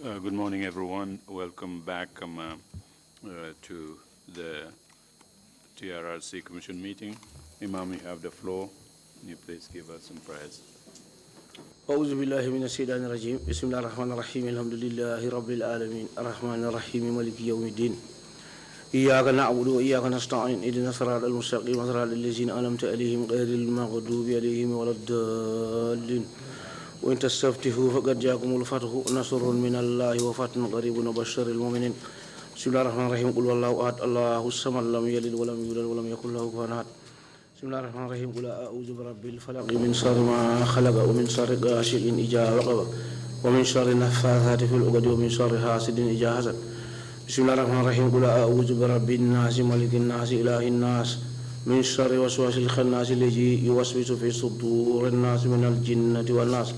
Good morning, everyone. Welcome back to the TRRC Commission meeting. Imam, you have the floor. Can you please give us some prayers? أعوذ بالله من الشيطان الرجيم بسم الله الرحمن الرحيم الحمد لله رب العالمين الرحمن الرحيم مالك يوم الدين إياك نعبد وإياك نستعين اهدنا الصراط المستقيم صراط الذين أنعمت عليهم غير المغضوب عليهم ولا الضالين وإن تستفتحوا فقد جاءكم الفتح نصر من الله وفتح قريب وبشر المؤمنين بسم الله الرحمن الرحيم قل والله أحد الله الصمد لم يلد ولم يولد ولم يكن له كفوا أحد بسم الله الرحمن الرحيم قل أعوذ برب الفلق من شر ما خلق ومن شر غاسق إذا وقب ومن شر النفاثات في العقد ومن شر حاسد إذا حسد بسم الله الرحمن الرحيم قل أعوذ برب الناس ملك الناس إله الناس من شر وسواس الخناس الذي يوسوس في صدور الناس من الجنة والناس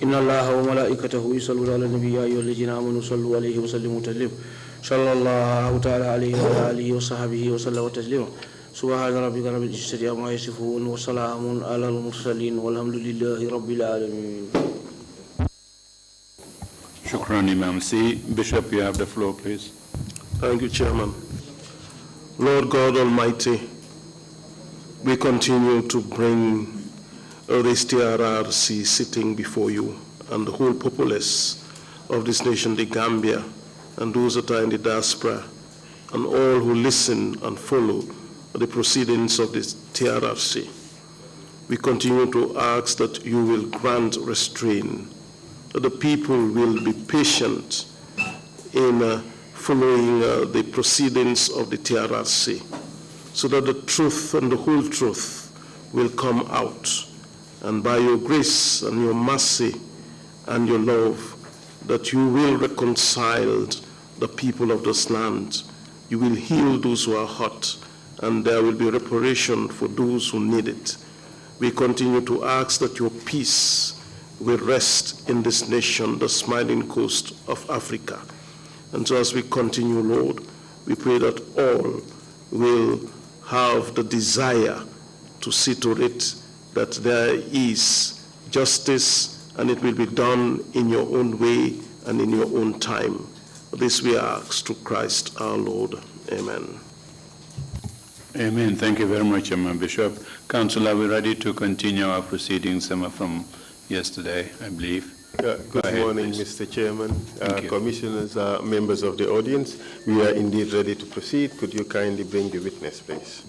إن الله وملائكته يصلون على النبي يا أيها الذين آمنوا صلوا عليه وسلموا تسليما صلى الله تعالى عليه وعلى آله وصحبه وسلم تسليما سبحان ربك رب العزة عما يصفون وسلام على المرسلين والحمد لله رب العالمين. Shukran, Imam. Bishop, you have the floor, please. Thank you, Chairman. Lord God Almighty, we continue to bring this TRRC sitting before you and the whole populace of this nation, the Gambia, and those that are in the diaspora, and all who listen and follow the proceedings of this TRRC. We continue to ask that you will grant restraint, that the people will be patient in following the proceedings of the TRRC, so that the truth and the whole truth will come out. And by your grace and your mercy and your love, that you will reconcile the people of this land. You will heal those who are hurt, and there will be reparation for those who need it. We continue to ask that your peace will rest in this nation, the smiling coast of Africa. And so as we continue, Lord, we pray that all will have the desire to see to it that there is justice and it will be done in your own way and in your own time. This we ask through Christ our Lord. Amen. Amen. Thank you very much, Bishop. Council, are we ready to continue our proceedings from yesterday, I believe? Good morning, please. Mr. Chairman, commissioners, members of the audience. We are indeed ready to proceed. Could you kindly bring the witness, please?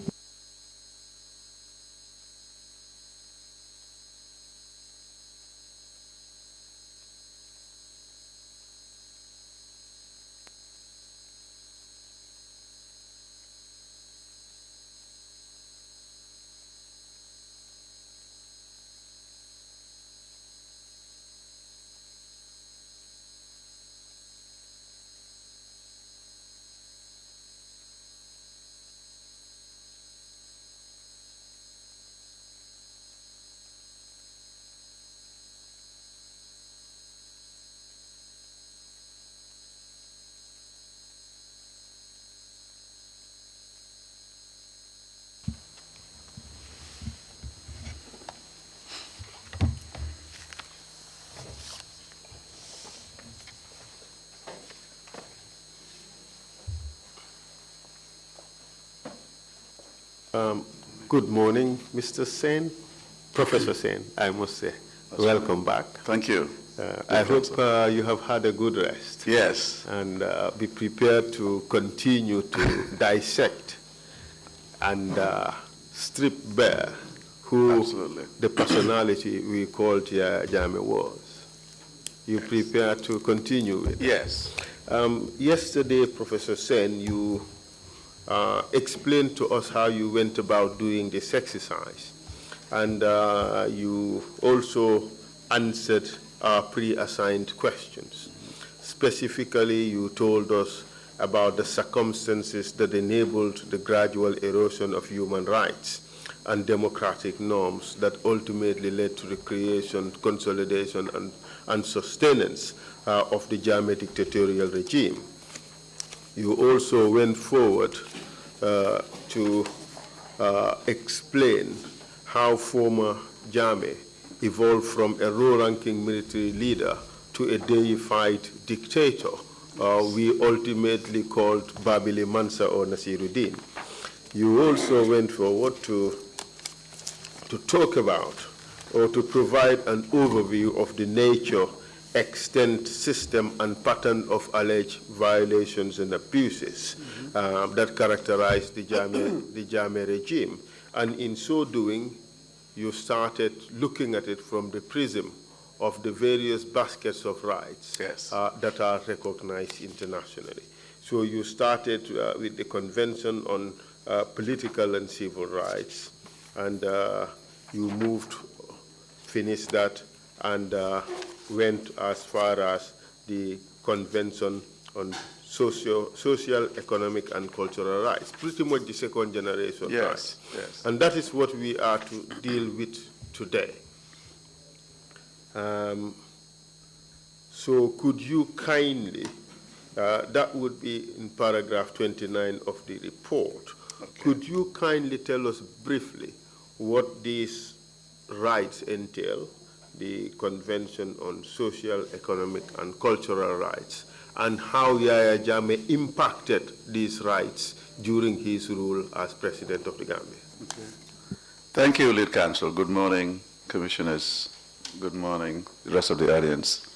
Good morning, Mr. Saine, Professor Saine, I must say. Welcome back. Thank you. I hope you have had a good rest. Yes. And be prepared to continue to dissect and strip bare who the personality we called Jame was. You prepare to continue with? Yes. Yesterday, Professor Saine, you explained to us how you went about doing this exercise. And you also answered our pre-assigned questions. Specifically, you told us about the circumstances that enabled the gradual erosion of human rights and democratic norms that ultimately led to the creation, consolidation, and sustenance of the Jammeh dictatorial regime. You also went forward to explain how former Jammeh evolved from a low-ranking military leader to to a deified dictator we ultimately called Babili Mansa or Nasiruddin. You also went forward to talk about or to provide an overview of the nature, extent, system, and pattern of alleged violations and abuses that characterize the Jammeh regime. And in so doing, you started looking at it from the prism of the various baskets of rights that are recognized internationally. So you started with the Convention on Political and Civil Rights, and you finished that, and went as far as the Convention on Social, Economic, and Cultural Rights, pretty much the second generation rights. Yes. And that is what we are to deal with today. So could you kindly, that would be in paragraph 29 of the report, could you kindly tell us briefly what these rights entail, the Convention on Social, Economic, and Cultural Rights, and how Yahya Jammeh impacted these rights during his rule as President of the Gambia? Thank you, Lead Counsel. Good morning, Commissioners. Good morning, the rest of the audience.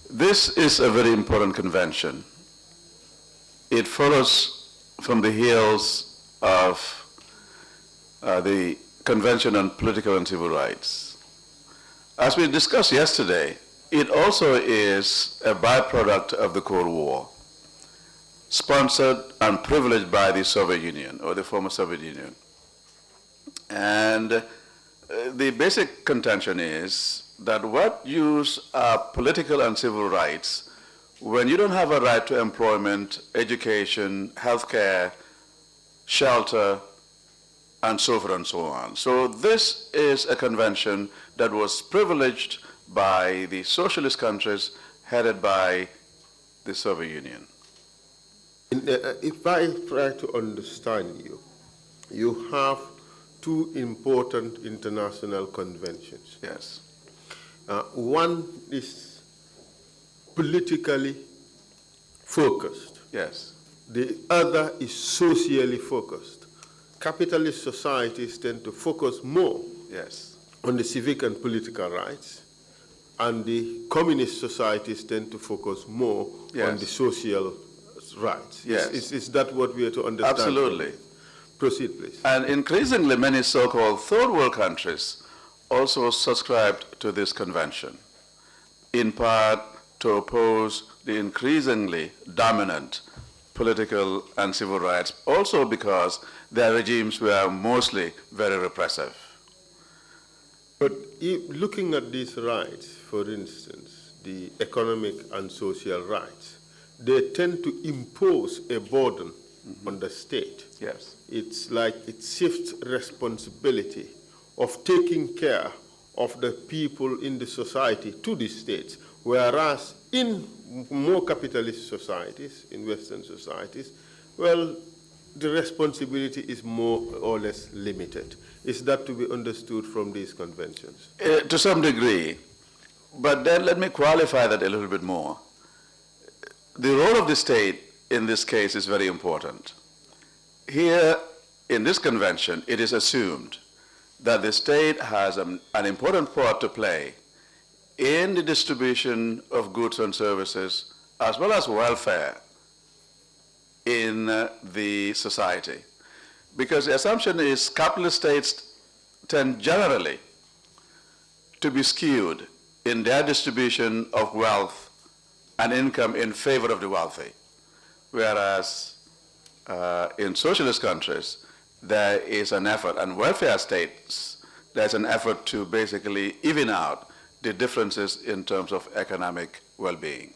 This is a very important convention. It follows from the heels of the Convention on Political and Civil Rights. As we discussed yesterday, it also is a byproduct of the Cold War, sponsored and privileged by the Soviet Union, or the former Soviet Union. And the basic contention is that what use are political and civil rights when you don't have a right to employment, education, healthcare, shelter, and so forth and so on. So this is a convention that was privileged by the socialist countries headed by the Soviet Union. If I try to understand you, you have two important international conventions. Yes. One is politically focused. Yes. The other is socially focused. Capitalist societies tend to focus more on the civic and political rights, and the communist societies tend to focus more on the social rights. Yes. Is that what we are to understand? Absolutely. Proceed, please. And increasingly, many so-called third world countries also subscribed to this convention, in part to oppose the increasingly dominant political and civil rights, also because their regimes were mostly very repressive. But looking at these rights, for instance, the economic and social rights, they tend to impose a burden on the state. Yes. It's like it shifts responsibility of taking care of the people in the society to the states, whereas in more capitalist societies, in Western societies, well, the responsibility is more or less limited. Is that to be understood from these conventions? To some degree, but then let me qualify that a little bit more. The role of the state in this case is very important. Here, in this convention, it is assumed that the state has an important part to play in the distribution of goods and services, as well as welfare in the society. Because the assumption is capitalist states tend generally to be skewed in their distribution of wealth and income in favor of the wealthy, whereas in socialist countries, there is an effort, and welfare states, there's an effort to basically even out the differences in terms of economic well-being.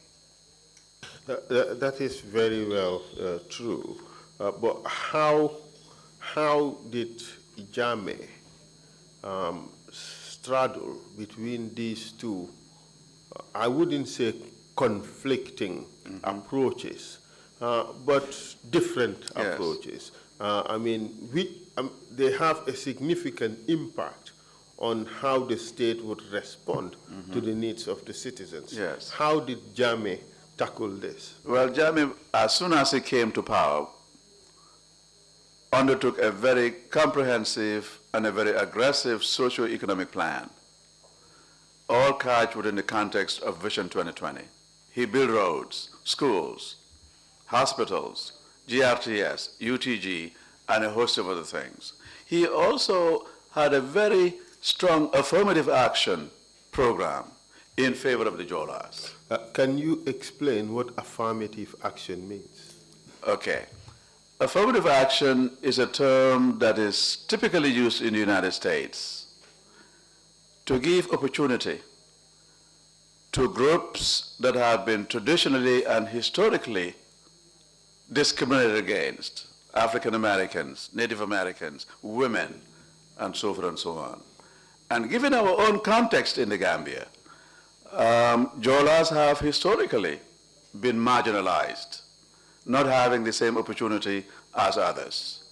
That is very well true. But how did Jammeh straddle between these two, I wouldn't say conflicting approaches, but different approaches? I mean, they have a significant impact on how the state would respond to the needs of the citizens. Yes. How did Jammeh tackle this? Well, Jammeh, as soon as he came to power, undertook a very comprehensive and a very aggressive socio-economic plan, all couched within the context of Vision 2020. He built roads, schools, hospitals, GRTS, UTG, and a host of other things. He also had a very strong affirmative action program in favor of the Jolas. Can you explain what affirmative action means? Okay. Affirmative action is a term that is typically used in the United States to give opportunity to groups that have been traditionally and historically discriminated against: African Americans, Native Americans, women, and so forth and so on. And given our own context in the Gambia, Jolas have historically been marginalized, not having the same opportunity as others.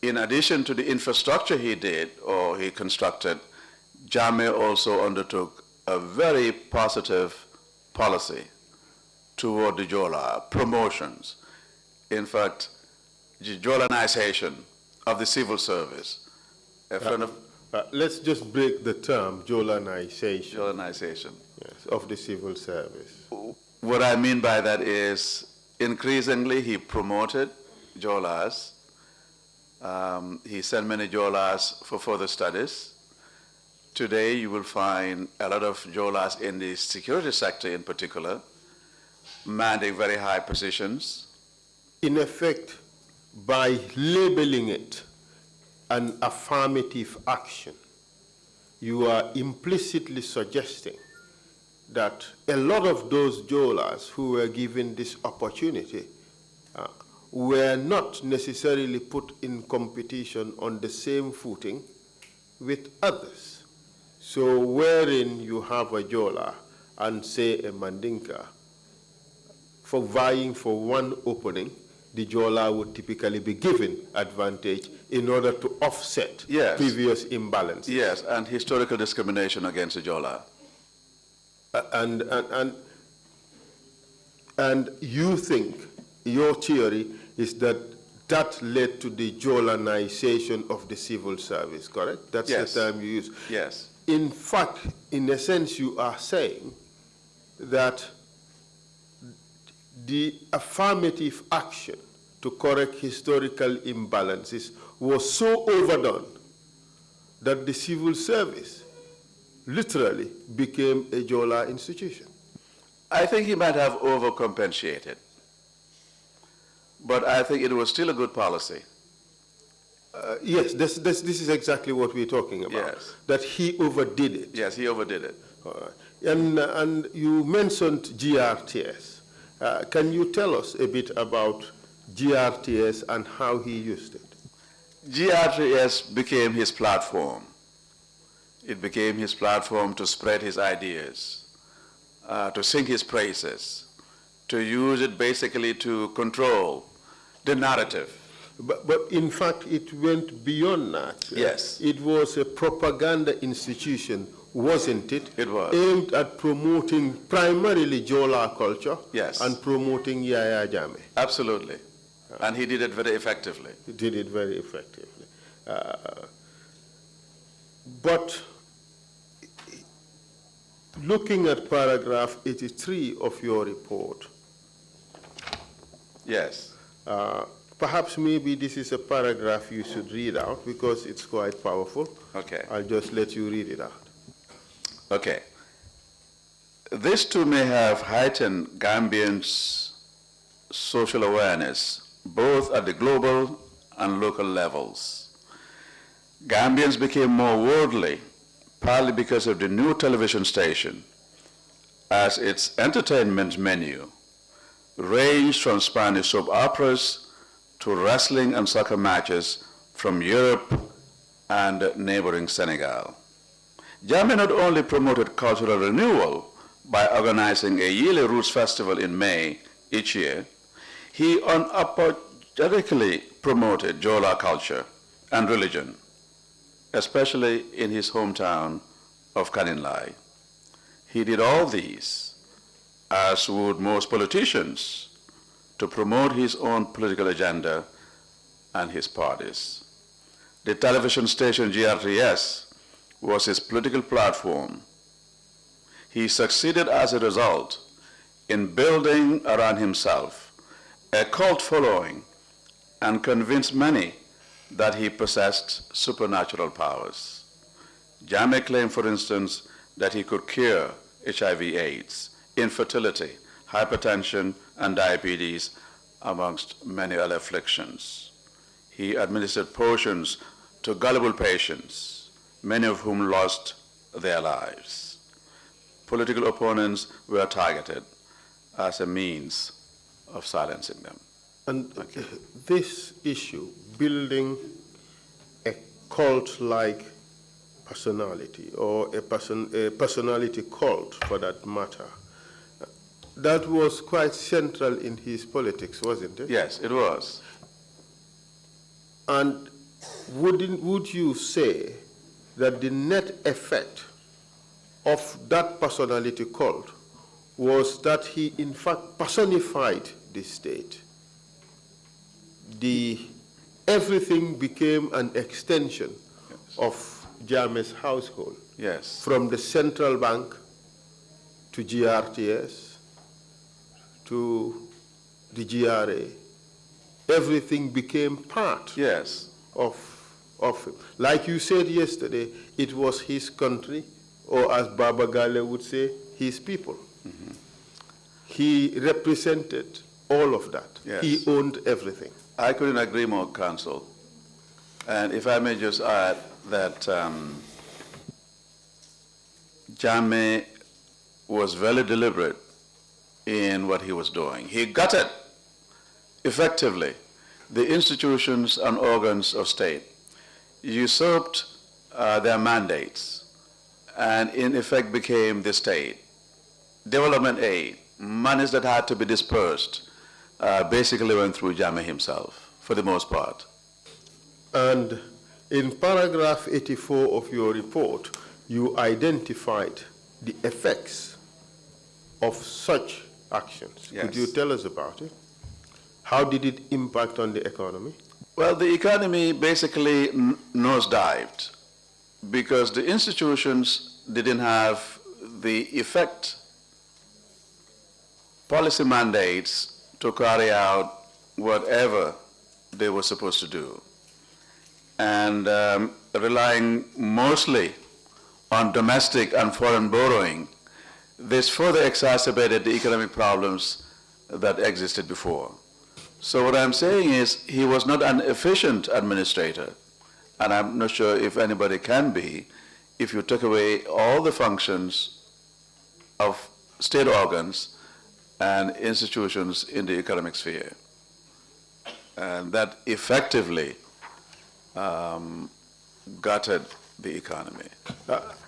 In addition to the infrastructure he did or he constructed, Jammeh also undertook a very positive policy toward the Jola, promotions. In fact, the Jolanization of the civil service. A friend of Let's just break the term Jolanization. Jolanization. Yes, of the civil service. What I mean by that is increasingly he promoted Jolas. He sent many Jolas for further studies. Today you will find a lot of Jolas in the security sector in particular, manning very high positions. In effect, by labeling it an affirmative action, you are implicitly suggesting that a lot of those Jolas who were given this opportunity were not necessarily put in competition on the same footing with others. So wherein you have a Jola and say a Mandinka, for vying for one opening, the Jola would typically be given advantage in order to offset previous imbalances. Yes, and historical discrimination against the Jola. And you think, your theory is that that led to the Jolanization of the civil service, correct? That's the term you use. Yes. In fact, in a sense, you are saying that the affirmative action to correct historical imbalances was so overdone that the civil service literally became a Jola institution. I think he might have overcompensated, but I think it was still a good policy. Yes, this is exactly what we're talking about, that he overdid it. Yes, he overdid it. All right. And you mentioned GRTS. Can you tell us a bit about GRTS and how he used it? GRTS became his platform. It became his platform to spread his ideas, to sing his praises, to use it basically to control the narrative. But in fact, it went beyond that. Yes. It was a propaganda institution, wasn't it? It was. Aimed at promoting primarily Jola culture. Yes. And promoting Yaya Jammeh. Absolutely. And he did it very effectively. He did it very effectively. But looking at paragraph 83 of your report. Yes. Perhaps maybe this is a paragraph you should read out because it's quite powerful. Okay. I'll just let you read it out. Okay. This too may have heightened Gambians' social awareness, both at the global and local levels. Gambians became more worldly, partly because of the new television station, as its entertainment menu ranged from Spanish soap operas to wrestling and soccer matches from Europe and neighboring Senegal. Jammeh not only promoted cultural renewal by organizing a yearly Roots Festival in May each year, he unapologetically promoted Jola culture and religion, especially in his hometown of Kaninlai. He did all these, as would most politicians, to promote his own political agenda and his party's. The television station GRTS was his political platform. He succeeded as a result in building around himself a cult following and convinced many that he possessed supernatural powers. Jammeh claimed, for instance, that he could cure HIV/AIDS, infertility, hypertension, and diabetes, amongst many other afflictions. He administered potions to gullible patients, many of whom lost their lives. Political opponents were targeted as a means of silencing them. And this issue, building a cult-like personality, or a personality cult for that matter, that was quite central in his politics, wasn't it? Yes, it was. And would you say that the net effect of that personality cult was that he in fact personified the state? Everything became an extension of Jammeh's household. Yes. From the central bank to GRTS to the GRA, everything became part Yes. of him. Like you said yesterday, it was his country, or as Baba Gale would say, his people. Mm-hmm. He represented all of that. Yes. He owned everything. I couldn't agree more, Counsel. And if I may just add that Jammeh was very deliberate in what he was doing. He gutted effectively the institutions and organs of state, usurped their mandates, and in effect became the state. Development aid, monies that had to be dispersed, basically went through Jammeh himself, for the most part. And in paragraph 84 of your report, you identified the effects of such actions. Yes. Could you tell us about it? How did it impact on the economy? Well, the economy basically nosedived because the institutions didn't have the effect, policy mandates to carry out whatever they were supposed to do. And relying mostly on domestic and foreign borrowing, this further exacerbated the economic problems that existed before. So what I'm saying is he was not an efficient administrator, and I'm not sure if anybody can be, if you took away all the functions of state organs and institutions in the economic sphere. And that effectively gutted the economy.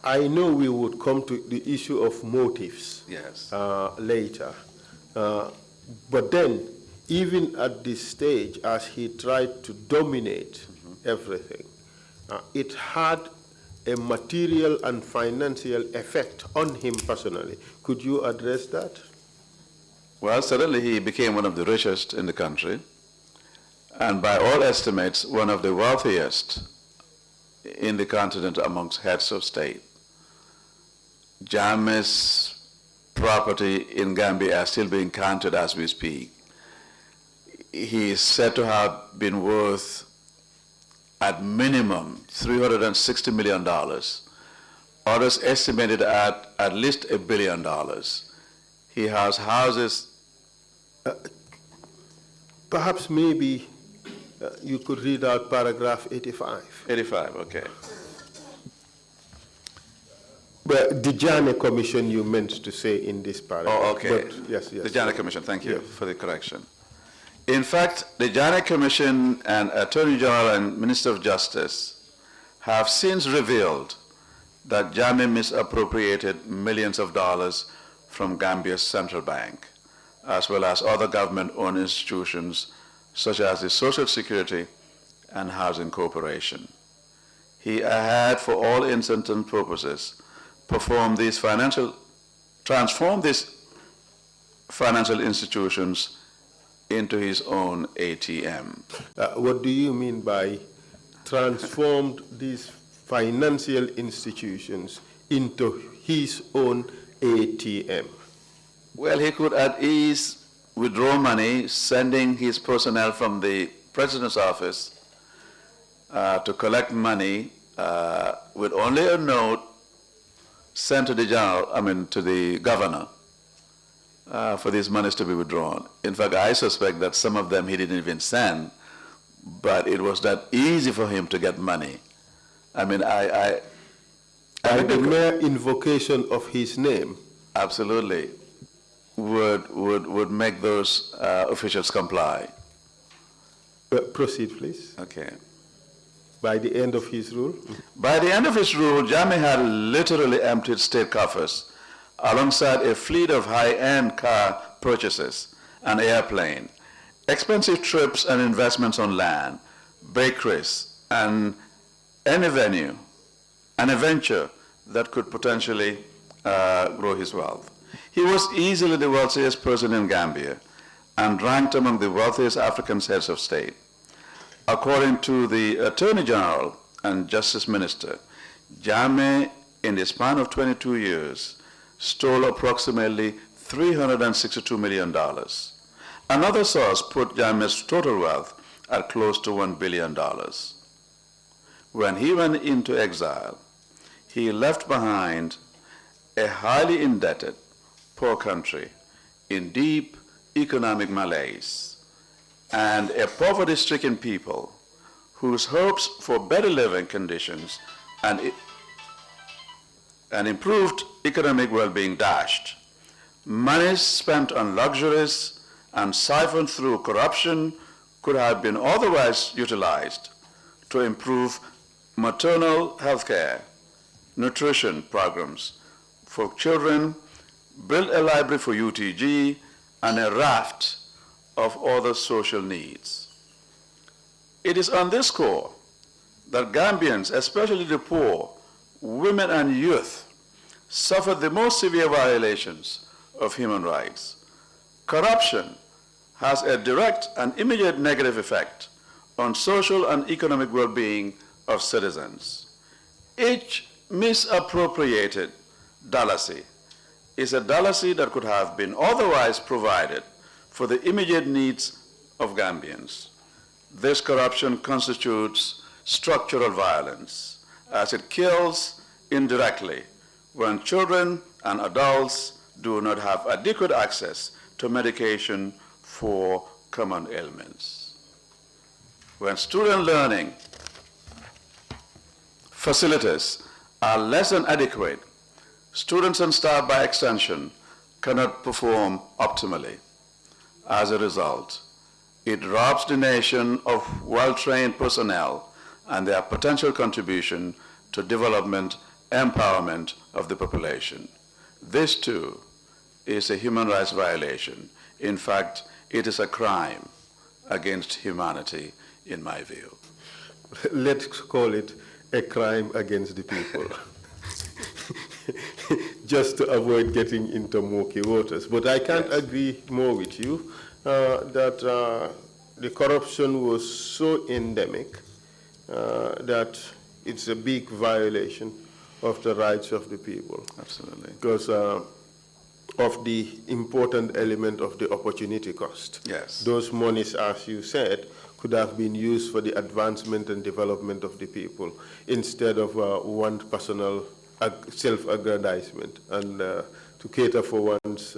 I know we would come to the issue of motives Yes. later. But then, even at this stage, as he tried to dominate everything, it had a material and financial effect on him personally. Could you address that? Well, suddenly he became one of the richest in the country, and by all estimates, one of the wealthiest in the continent amongst heads of state. Jammeh's property in Gambia are still being counted as we speak. He is said to have been worth, at minimum, $360 million. Others estimated at least $1 billion. He has houses. Perhaps maybe you could read out paragraph 85. 85, okay. But the Jammeh Commission you meant to say in this paragraph. Oh, okay. But yes. The Jammeh Commission, thank you Yes. for the correction. In fact, the Jammeh Commission and Attorney General and Minister of Justice have since revealed that Jammeh misappropriated millions of dollars from Gambia's central bank, as well as other government-owned institutions such as the Social Security and Housing Corporation. he had, for all intents and purposes, transformed these financial institutions into his own ATM. What do you mean by transformed these financial institutions into his own ATM? Well, he could at ease withdraw money, sending his personnel from the president's office to collect money with only a note sent to the governor for these monies to be withdrawn. In fact, I suspect that some of them he didn't even send, but it was that easy for him to get money. The mere invocation of his name absolutely would make those officials comply. Proceed, please. Okay. By the end of his rule? By the end of his rule, Jammeh had literally emptied state coffers alongside a fleet of high-end car purchases, an airplane, expensive trips and investments on land, bakeries, and any venue, and a venture that could potentially grow his wealth. He was easily the wealthiest person in Gambia and ranked among the wealthiest African heads of state. According to the Attorney General and Justice Minister, Jammeh, in the span of 22 years, stole approximately $362 million. Another source put Jammeh's total wealth at close to $1 billion. When he went into exile, he left behind a highly indebted, poor country in deep economic malaise, and a poverty-stricken people whose hopes for better living conditions and improved economic well-being dashed. Money spent on luxuries and siphoned through corruption could have been otherwise utilized to improve maternal health care, nutrition programs for children, build a library for UTG, and a raft of other social needs. It is on this score that Gambians, especially the poor, women and youth, suffered the most severe violations of human rights. Corruption has a direct and immediate negative effect on social and economic well-being of citizens. Each misappropriated dalasi is a dalasi that could have been otherwise provided for the immediate needs of Gambians. This corruption constitutes structural violence, as it kills indirectly when children and adults do not have adequate access to medication for common ailments. When student learning facilities are less than adequate, students and staff by extension cannot perform optimally. As a result, it robs the nation of well-trained personnel and their potential contribution to development, empowerment of the population. This too is a human rights violation. In fact, it is a crime against humanity, in my view. Let's call it a crime against the people. Just to avoid getting into murky waters. But I can't agree more with you that the corruption was so endemic that it's a big violation of the rights of the people. Absolutely. Because of the important element of the opportunity cost. Yes. Those monies, as you said, could have been used for the advancement and development of the people instead of one personal self-aggrandizement and to cater for one's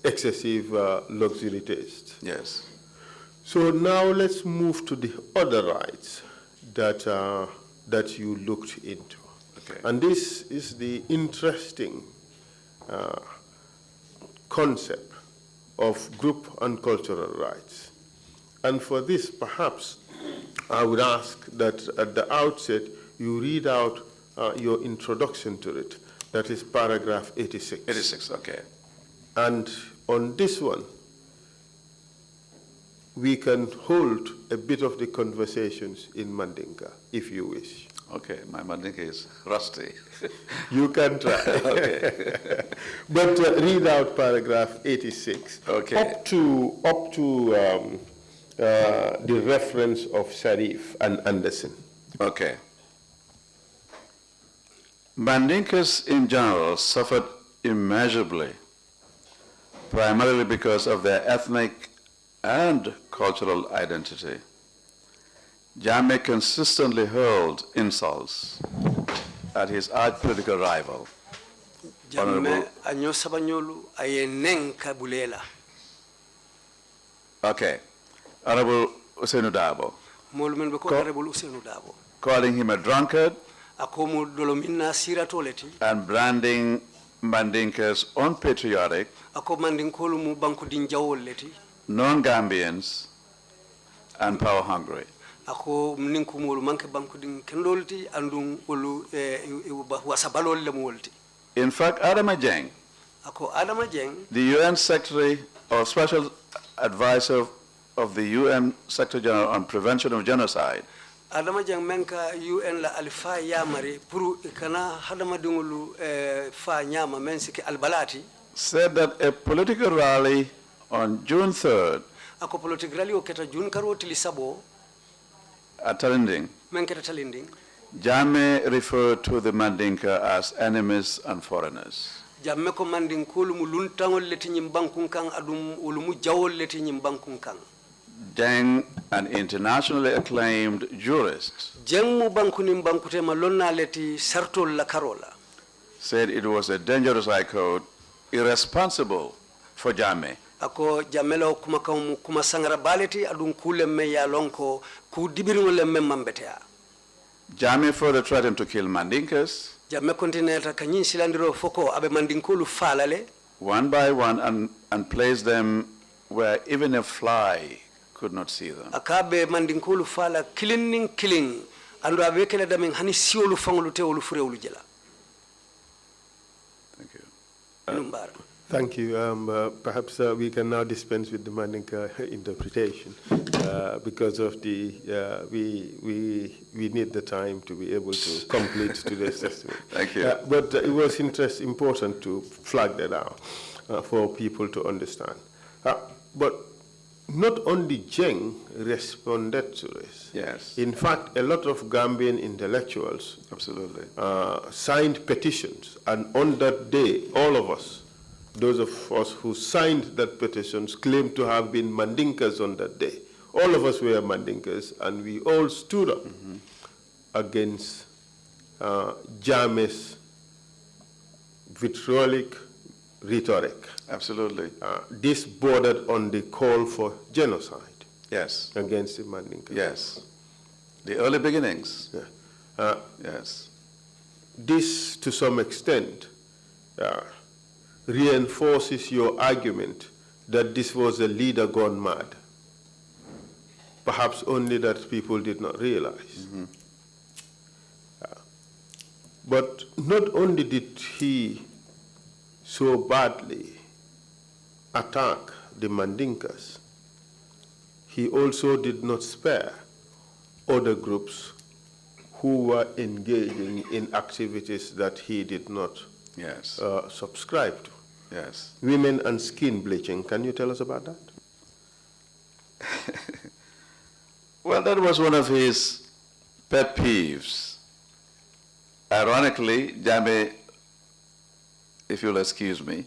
excessive luxury taste. Yes. So now let's move to the other rights that you looked into. Okay. And this is the interesting concept of group and cultural rights. And for this, perhaps, I would ask that at the outset, you read out your introduction to it. That is paragraph 86. 86, okay. And on this one, we can hold a bit of the conversations in Mandinka, if you wish. Okay, my Mandinka is rusty. You can try. Okay. But read out paragraph 86. Okay. Up to the reference of Sharif and Anderson. Okay. Mandinkas in general suffered immeasurably, primarily because of their ethnic and cultural identity. Jammeh consistently hurled insults at his arch-political rival. Jammeh anyo sabanyolu ayeneng kabulela. Okay. Honorable Usainu Dabo. Molumen be ko Honorable Usainu Dabo. Calling him a drunkard Akomo dolomina siratoleti. and branding Mandinkas unpatriotic, Ako mandinkolu mu banku dinjawol leti. non-Gambians, and power-hungry. Ako ninkumolu manke banku din kendolti andung olu wasabalol le molti. In fact, Adama Dieng, Ako Adama Dieng, the UN Secretary or Special Advisor of the UN Secretary General on Prevention of Genocide, Adama Dieng menka UN la alifa yamari puru ikana hadama dungulu fa nyama mensiki albalati. said that a political rally on June 3rd Ako politik rally o keta June karoti lisabo at Talinding, menketa talinding. Jammeh referred to the Mandinka as enemies and foreigners. Jammeh ko mandinkolu mu luntangol leti nyim bankun kan adum ulumu jawol leti nyim bankun kan. Dieng, an internationally acclaimed jurist, Jeng mu banku nim bankute ma lonna leti sartol la karola. said it was a dangerous, I quote, irresponsible for Jammeh Ako jamelo kuma sangara baleti adum kule me ya lonko ku dibiru le memambetea. Jammeh further threatened to kill Mandinkas Jammeh kontinenta kanyin silandiro foko abe mandinkolu falale one by one and place them where even a fly could not see them. akabe mandinkolu fala killing ando abekele damen hani siolu fangolu te olu furewulu jela. Thank you. Numbara. Thank you. Perhaps we can now dispense with the Mandinka interpretation because of the we need the time to be able to complete today's testimony. Thank you. But it was important to flag that out for people to understand. But not only Dieng responded to this. Yes. In fact, a lot of Gambian intellectuals Absolutely. signed petitions, and on that day, all of us, those of us who signed that petitions, claimed to have been Mandinkas on that day. All of us were Mandinkas, and we all stood up against Jammeh's vitriolic rhetoric. Absolutely. This bordered on the call for genocide Yes. against the Mandinkas. Yes. The early beginnings. Yeah. Yes. This, to some extent, reinforces your argument that this was a leader gone mad. Perhaps only that people did not realize. But not only did he so badly attack the Mandinkas, he also did not spare other groups who were engaging in activities that he did not Yes. subscribe to. Yes. Women and skin bleaching. Can you tell us about that? Well, that was one of his pet peeves. Ironically, Jammeh, if you'll excuse me,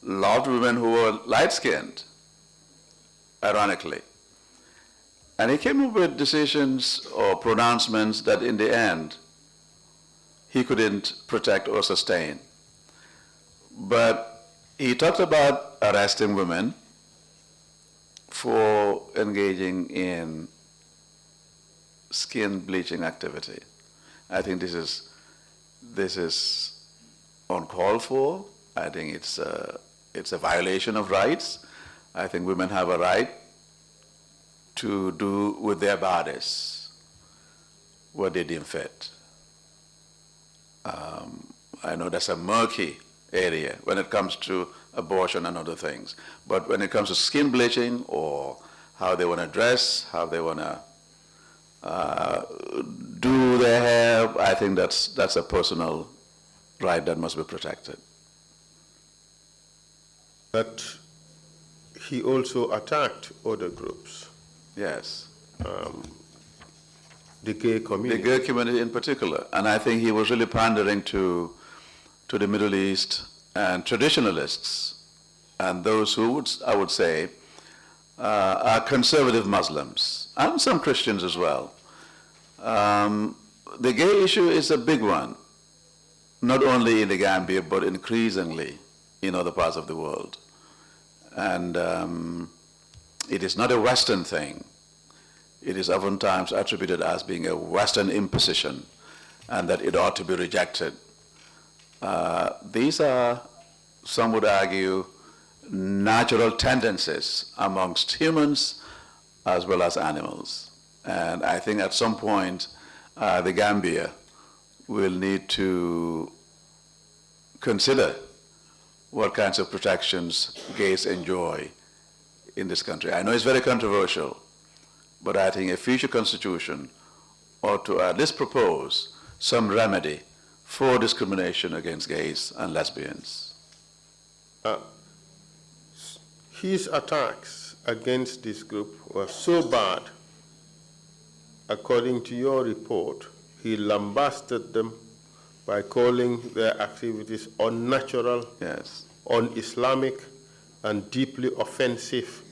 loved women who were light-skinned, ironically. And he came up with decisions or pronouncements that in the end he couldn't protect or sustain. But he talked about arresting women for engaging in skin bleaching activity. I think this is uncalled for. I think it's a violation of rights. I think women have a right to do with their bodies what they deem fit. I know that's a murky area when it comes to abortion and other things. But when it comes to skin bleaching or how they want to dress, how they want to do their hair. I think that's a personal right that must be protected. But he also attacked other groups. Yes. The gay community. The gay community in particular. And I think he was really pandering to the Middle East and traditionalists and those who I would say, are conservative Muslims and some Christians as well. The gay issue is a big one, not only in the Gambia, but increasingly in other parts of the world. And it is not a Western thing. It is oftentimes attributed as being a Western imposition and that it ought to be rejected. These are, some would argue, natural tendencies amongst humans as well as animals. And I think at some point, the Gambia will need to consider what kinds of protections gays enjoy in this country. I know it's very controversial, but I think a future constitution ought to at least propose some remedy for discrimination against gays and lesbians. His attacks against this group were so bad, according to your report, he lambasted them by calling their activities unnatural, Yes. un-Islamic, and deeply offensive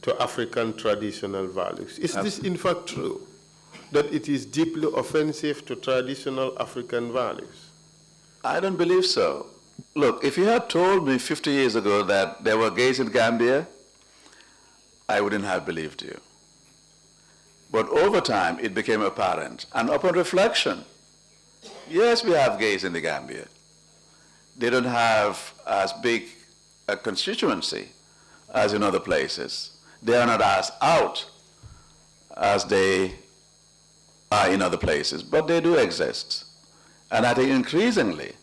to African traditional values. Is this in fact true, that it is deeply offensive to traditional African values? I don't believe so. Look, if you had told me 50 years ago that there were gays in Gambia, I wouldn't have believed you. But over time, it became apparent. And upon reflection, yes, we have gays in the Gambia. They don't have as big a constituency as in other places. They are not as out as they are in other places, but they do exist. And I think increasingly,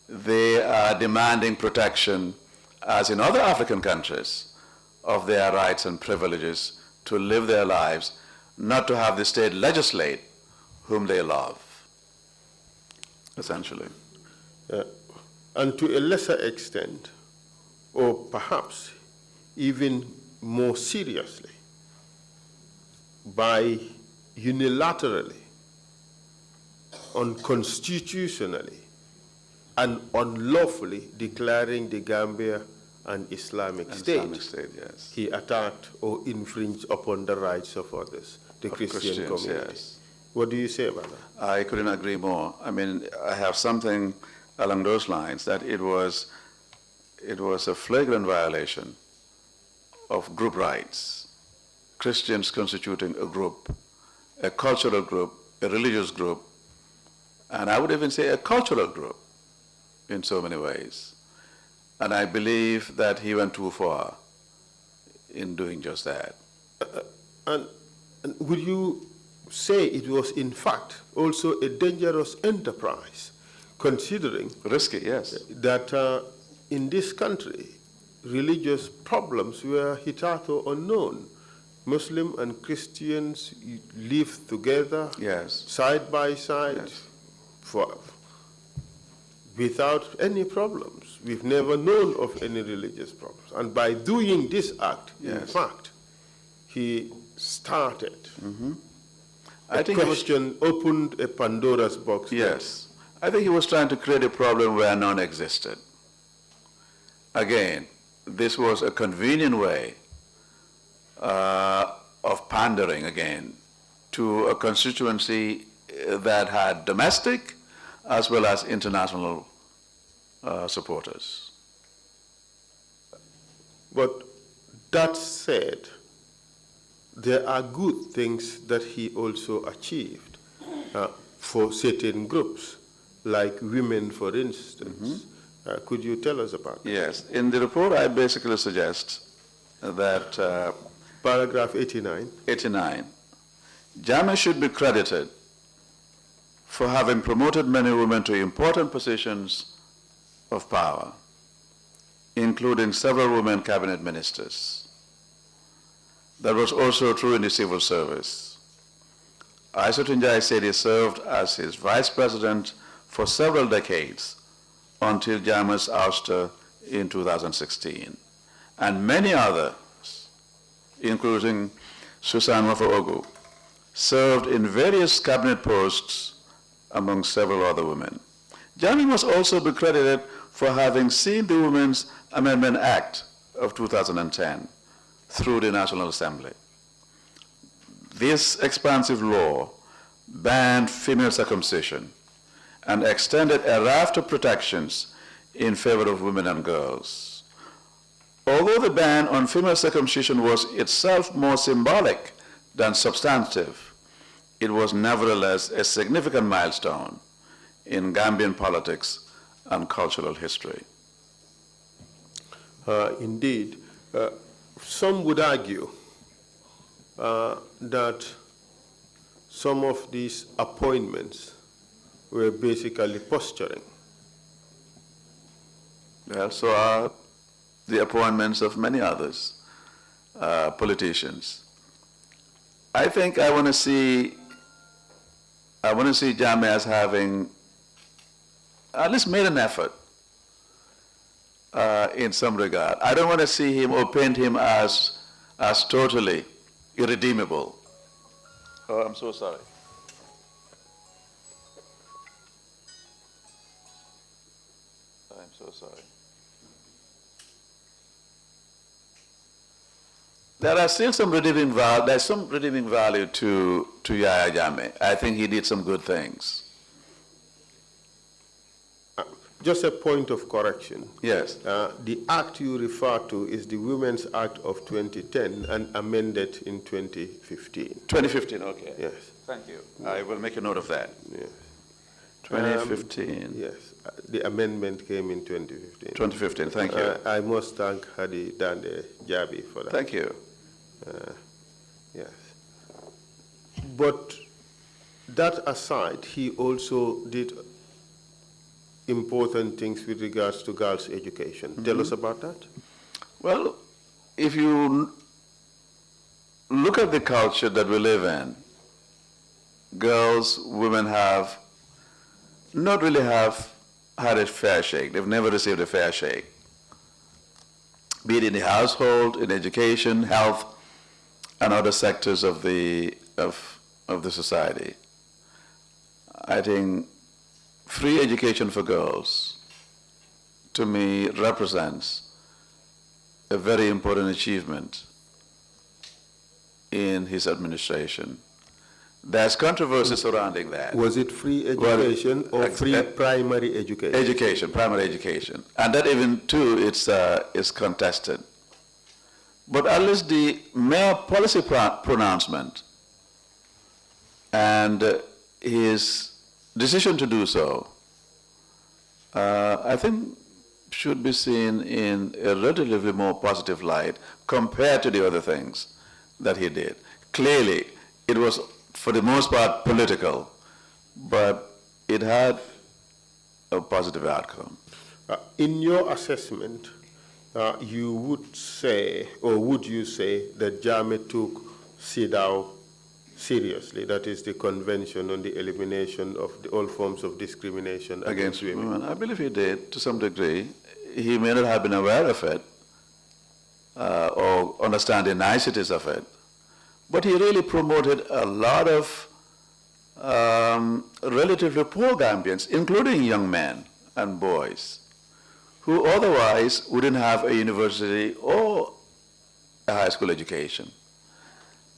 they are demanding protection, as in other African countries, of their rights and privileges to live their lives, not to have the state legislate whom they love, essentially. And to a lesser extent, or perhaps even more seriously, by unilaterally, unconstitutionally, and unlawfully declaring the Gambia an Islamic state. Islamic state, yes. He attacked or infringed upon the rights of others, the Christian community. Yes. What do you say about that? I couldn't agree more. I mean, I have something along those lines, that it was a flagrant violation of group rights. Christians constituting a group, a cultural group, a religious group, and I would even say a cultural group in so many ways. And I believe that he went too far in doing just that. And would you say it was in fact also a dangerous enterprise, considering Risky, yes. that in this country, religious problems were hitherto unknown. Muslim and Christians live together, Yes. side by side, Yes. without any problems. We've never known of any religious problems. And by doing this act, in Yes. fact, he started. I think he was, question opened a Pandora's box. yes. I think he was trying to create a problem where none existed. Again, this was a convenient way of pandering again to a constituency that had domestic as well as international supporters. But that said, there are good things that he also achieved for certain groups, like women, for instance. Could you tell us about that? Yes. In the report, I basically suggest that Paragraph 89. 89, Jammeh should be credited for having promoted many women to important positions of power, including several women cabinet ministers. That was also true in the civil service. Aissatou said he served as his vice president for several decades until Jammeh's ouster in 2016. And many others, including Susan Mafo-Ogu, served in various cabinet posts among several other women. Jammeh must also be credited for having seen the Women's Amendment Act of 2010 through the National Assembly. This expansive law banned female circumcision and extended a raft of protections in favor of women and girls. Although the ban on female circumcision was itself more symbolic than substantive, it was nevertheless a significant milestone in Gambian politics and cultural history. Indeed. Some would argue that some of these appointments were basically posturing. Well, so are the appointments of many others, politicians. I think I want to see Jammeh as having at least made an effort in some regard. I don't want to see him or paint him as totally irredeemable. Oh, I'm so sorry. I'm so sorry. There are still some redeeming value. There's some redeeming value to Yahya Jammeh. I think he did some good things. Just a point of correction. Yes. The act you refer to is the Women's Act of 2010 and amended in 2015. 2015, okay. Yes. Thank you. I will make a note of that. Yes. 2015. Yes. The amendment came in 2015. 2015, thank you. I must thank Hadi Dande Jabi for that. Thank you. Yes. But that aside, he also did important things with regards to girls' education. Mm-hmm. Tell us about that. Well, if you look at the culture that we live in, girls, women have not really have had a fair shake. They've never received a fair shake. Be it in the household, in education, health, and other sectors of the society. I think free education for girls, to me, represents a very important achievement in his administration. There's controversy surrounding that. Was it free education or free primary education? Education, primary education. And that even too is contested. But at least the mere policy pronouncement and his decision to do so, I think should be seen in a relatively more positive light compared to the other things that he did. Clearly, it was for the most part political, but it had a positive outcome. In your assessment, you would say, or would you say, that Jammeh took CEDAW seriously, that is the Convention on the Elimination of all forms of discrimination against women? I believe he did, to some degree. He may not have been aware of it or understand the niceties of it, but he really promoted a lot of relatively poor Gambians, including young men and boys, who otherwise wouldn't have a university or a high school education.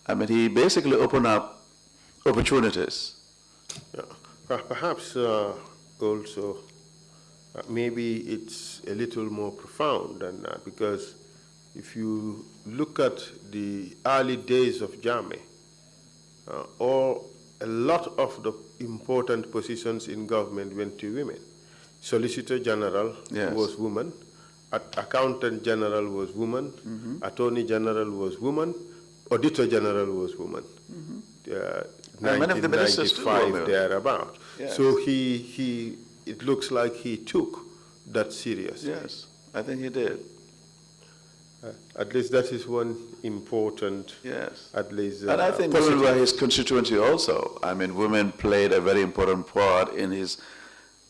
I mean, he basically opened up opportunities. Yeah. Perhaps also, maybe it's a little more profound than that, because if you look at the early days of Jammeh, a lot of the important positions in government went to women. Solicitor General was woman, Accountant General was woman, Attorney General was woman, Auditor General was woman. 1995 thereabout. Yes. So it looks like he took that seriously. Yes, I think he did. At least that is one important, Yes. at least. And I think women were his constituency also. I mean, women played a very important part in his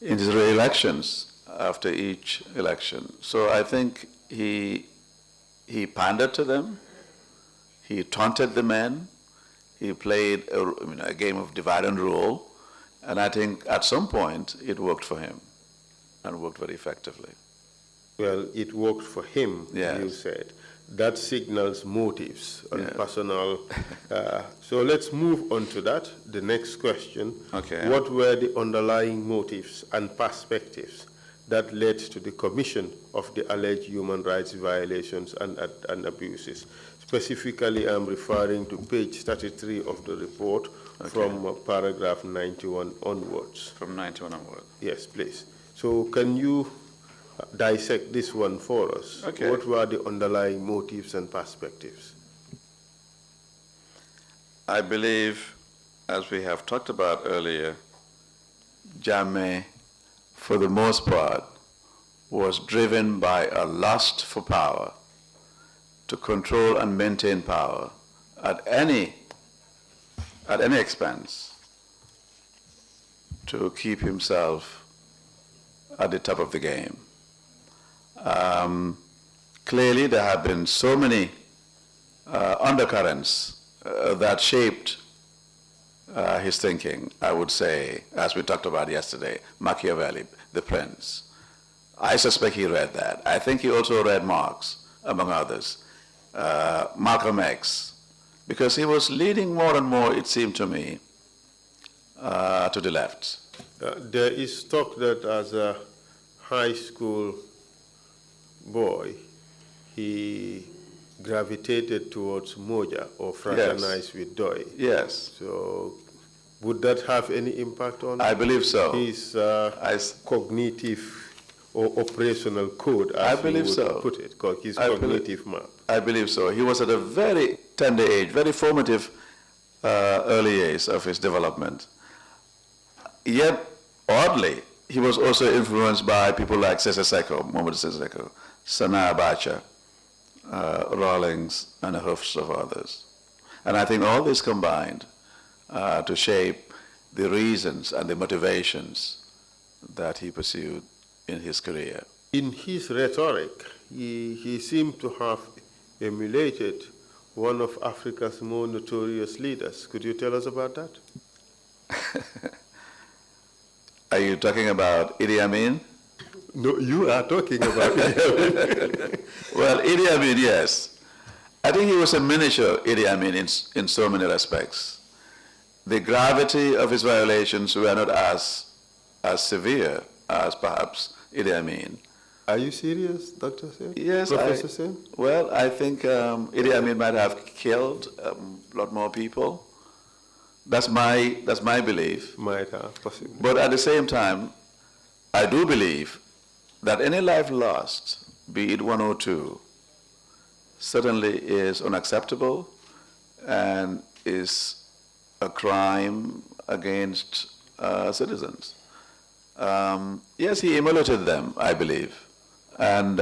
re-elections after each election. So I think he pandered to them, he taunted the men, he played a game of divide and rule, and I think at some point it worked for him and worked very effectively. Well, it worked for him, Yes. you said. That signals motives and Yes. personal. So let's move on to that. The next question. Okay. What were the underlying motives and perspectives that led to the commission of the alleged human rights violations and abuses? Specifically, I'm referring to page 33 of the report from paragraph 91 onwards. From 91 onward. Yes, please. So can you dissect this one for us? Okay. What were the underlying motives and perspectives? I believe, as we have talked about earlier, Jammeh, for the most part, was driven by a lust for power, to control and maintain power at any expense, to keep himself at the top of the game. Clearly, there have been so many undercurrents that shaped his thinking, I would say, as we talked about yesterday, Machiavelli, the Prince. I suspect he read that. I think he also read Marx, among others, Malcolm X, because he was leading more and more, it seemed to me, to the left. There is talk that as a high school boy, he gravitated towards Moja or fraternized with Doi. Yes. So would that have any impact on I believe so. his cognitive or operational code, I as you believe would so. put it, his I cognitive map? I believe so. He was at a very tender age, very formative early age of his development. Yet, oddly, he was also influenced by people like Sese Seko, Mohamed Sese Seko, Sana Abacha, Rawlings, and a host of others. And I think all this combined to shape the reasons and the motivations that he pursued in his career. In his rhetoric, he seemed to have emulated one of Africa's more notorious leaders. Could you tell us about that? Are you talking about Idi Amin? No, you are talking about it. Well, Idi Amin, yes. I think he was a miniature Idi Amin in so many respects. The gravity of his violations were not as severe as perhaps Idi Amin. Are you serious, Dr. Sen? Yes, Professor Sen? Well, I think Idi Amin might have killed a lot more people. That's my belief. Might have, possibly. But at the same time, I do believe that any life lost, be it 1 or 2, certainly is unacceptable and is a crime against citizens. Yes, he emulated them, I believe, and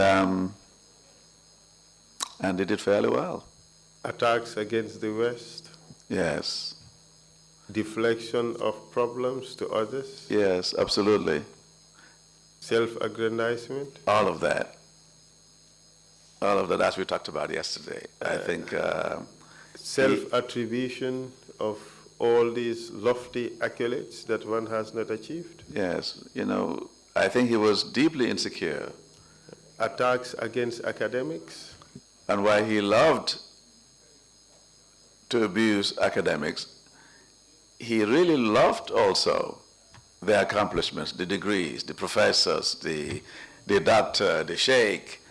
did it fairly well. Attacks against the West, Yes, deflection of problems to others, yes, absolutely. self-aggrandizement. All of that, as we talked about yesterday. I think Self-attribution of all these lofty accolades that one has not achieved. yes, I think he was deeply insecure. Attacks against academics. And while he loved to abuse academics, he really loved also their accomplishments, the degrees, the professors, the doctor, the sheikh,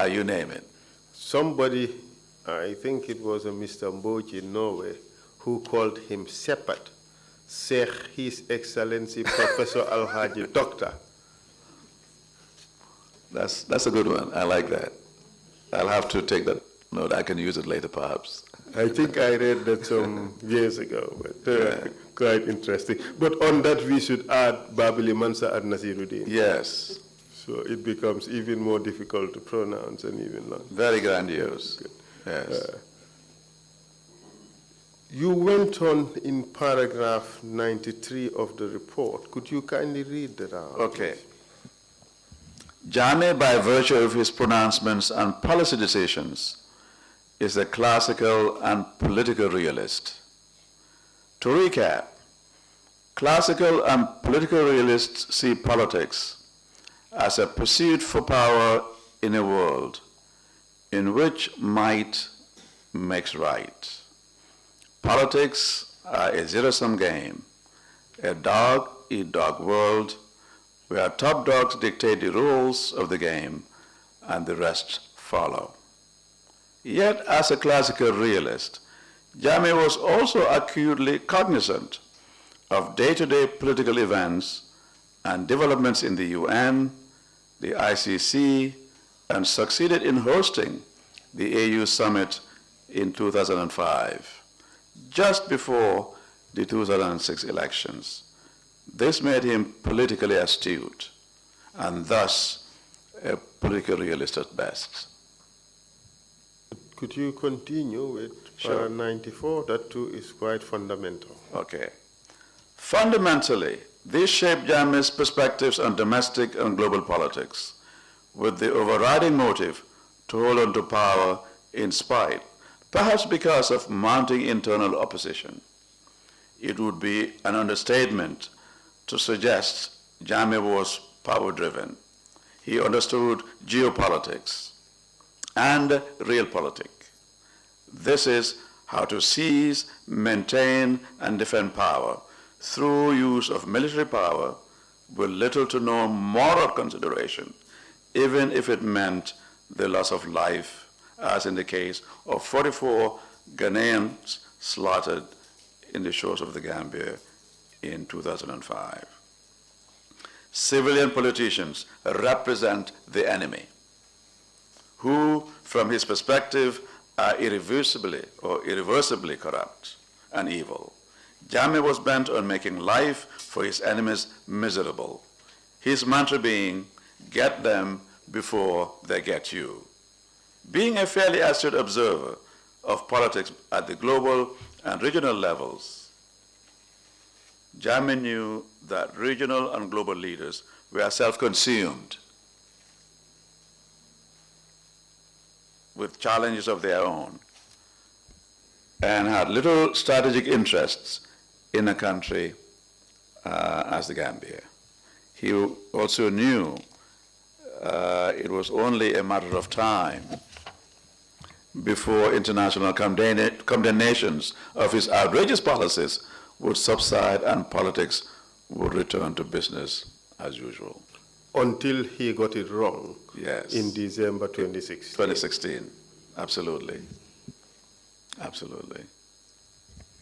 you name it. Somebody, I think it was a Mr. Mboji in Norway, who called him Sepat, Sheikh His Excellency Professor Alhaji Doctor. That's a good one. I like that. I'll have to take that note. I can use it later, perhaps. I think I read that some years ago, but quite interesting. But on that, we should add Babili Mansa and Nasiruddin. Yes. So it becomes even more difficult to pronounce and even learn. Very grandiose. Yes. You went on in paragraph 93 of the report. Could you kindly read that out? Okay. Jame, by virtue of his pronouncements and policy decisions, is a classical and political realist. To recap, classical and political realists see politics as a pursuit for power in a world in which might makes right. Politics are a zero-sum game, a dog-eat-dog world where top dogs dictate the rules of the game and the rest follow. Yet, as a classical realist, Jame was also acutely cognizant of day-to-day political events and developments in the UN, the ICC, and succeeded in hosting the AU summit in 2005, just before the 2006 elections. This made him politically astute and thus a political realist at best. Could you continue with Sure. 94? That too is quite fundamental. Okay. Fundamentally, this shaped Jame's perspectives on domestic and global politics with the overriding motive to hold on to power in spite, perhaps because of mounting internal opposition. It would be an understatement to suggest Jame was power-driven. He understood geopolitics and realpolitik. This is how to seize, maintain, and defend power through use of military power with little to no moral consideration, even if it meant the loss of life, as in the case of 44 Ghanaians slaughtered in the shores of the Gambia in 2005. Civilian politicians represent the enemy, who, from his perspective, are irreversibly corrupt and evil. Jame was bent on making life for his enemies miserable, his mantra being, get them before they get you. Being a fairly astute observer of politics at the global and regional levels, Jame knew that regional and global leaders were self-consumed with challenges of their own and had little strategic interests in a country as the Gambia. He also knew it was only a matter of time before international condemnations of his outrageous policies would subside and politics would return to business as usual. Until he got it wrong. Yes. In December 2016. 2016, absolutely. Absolutely.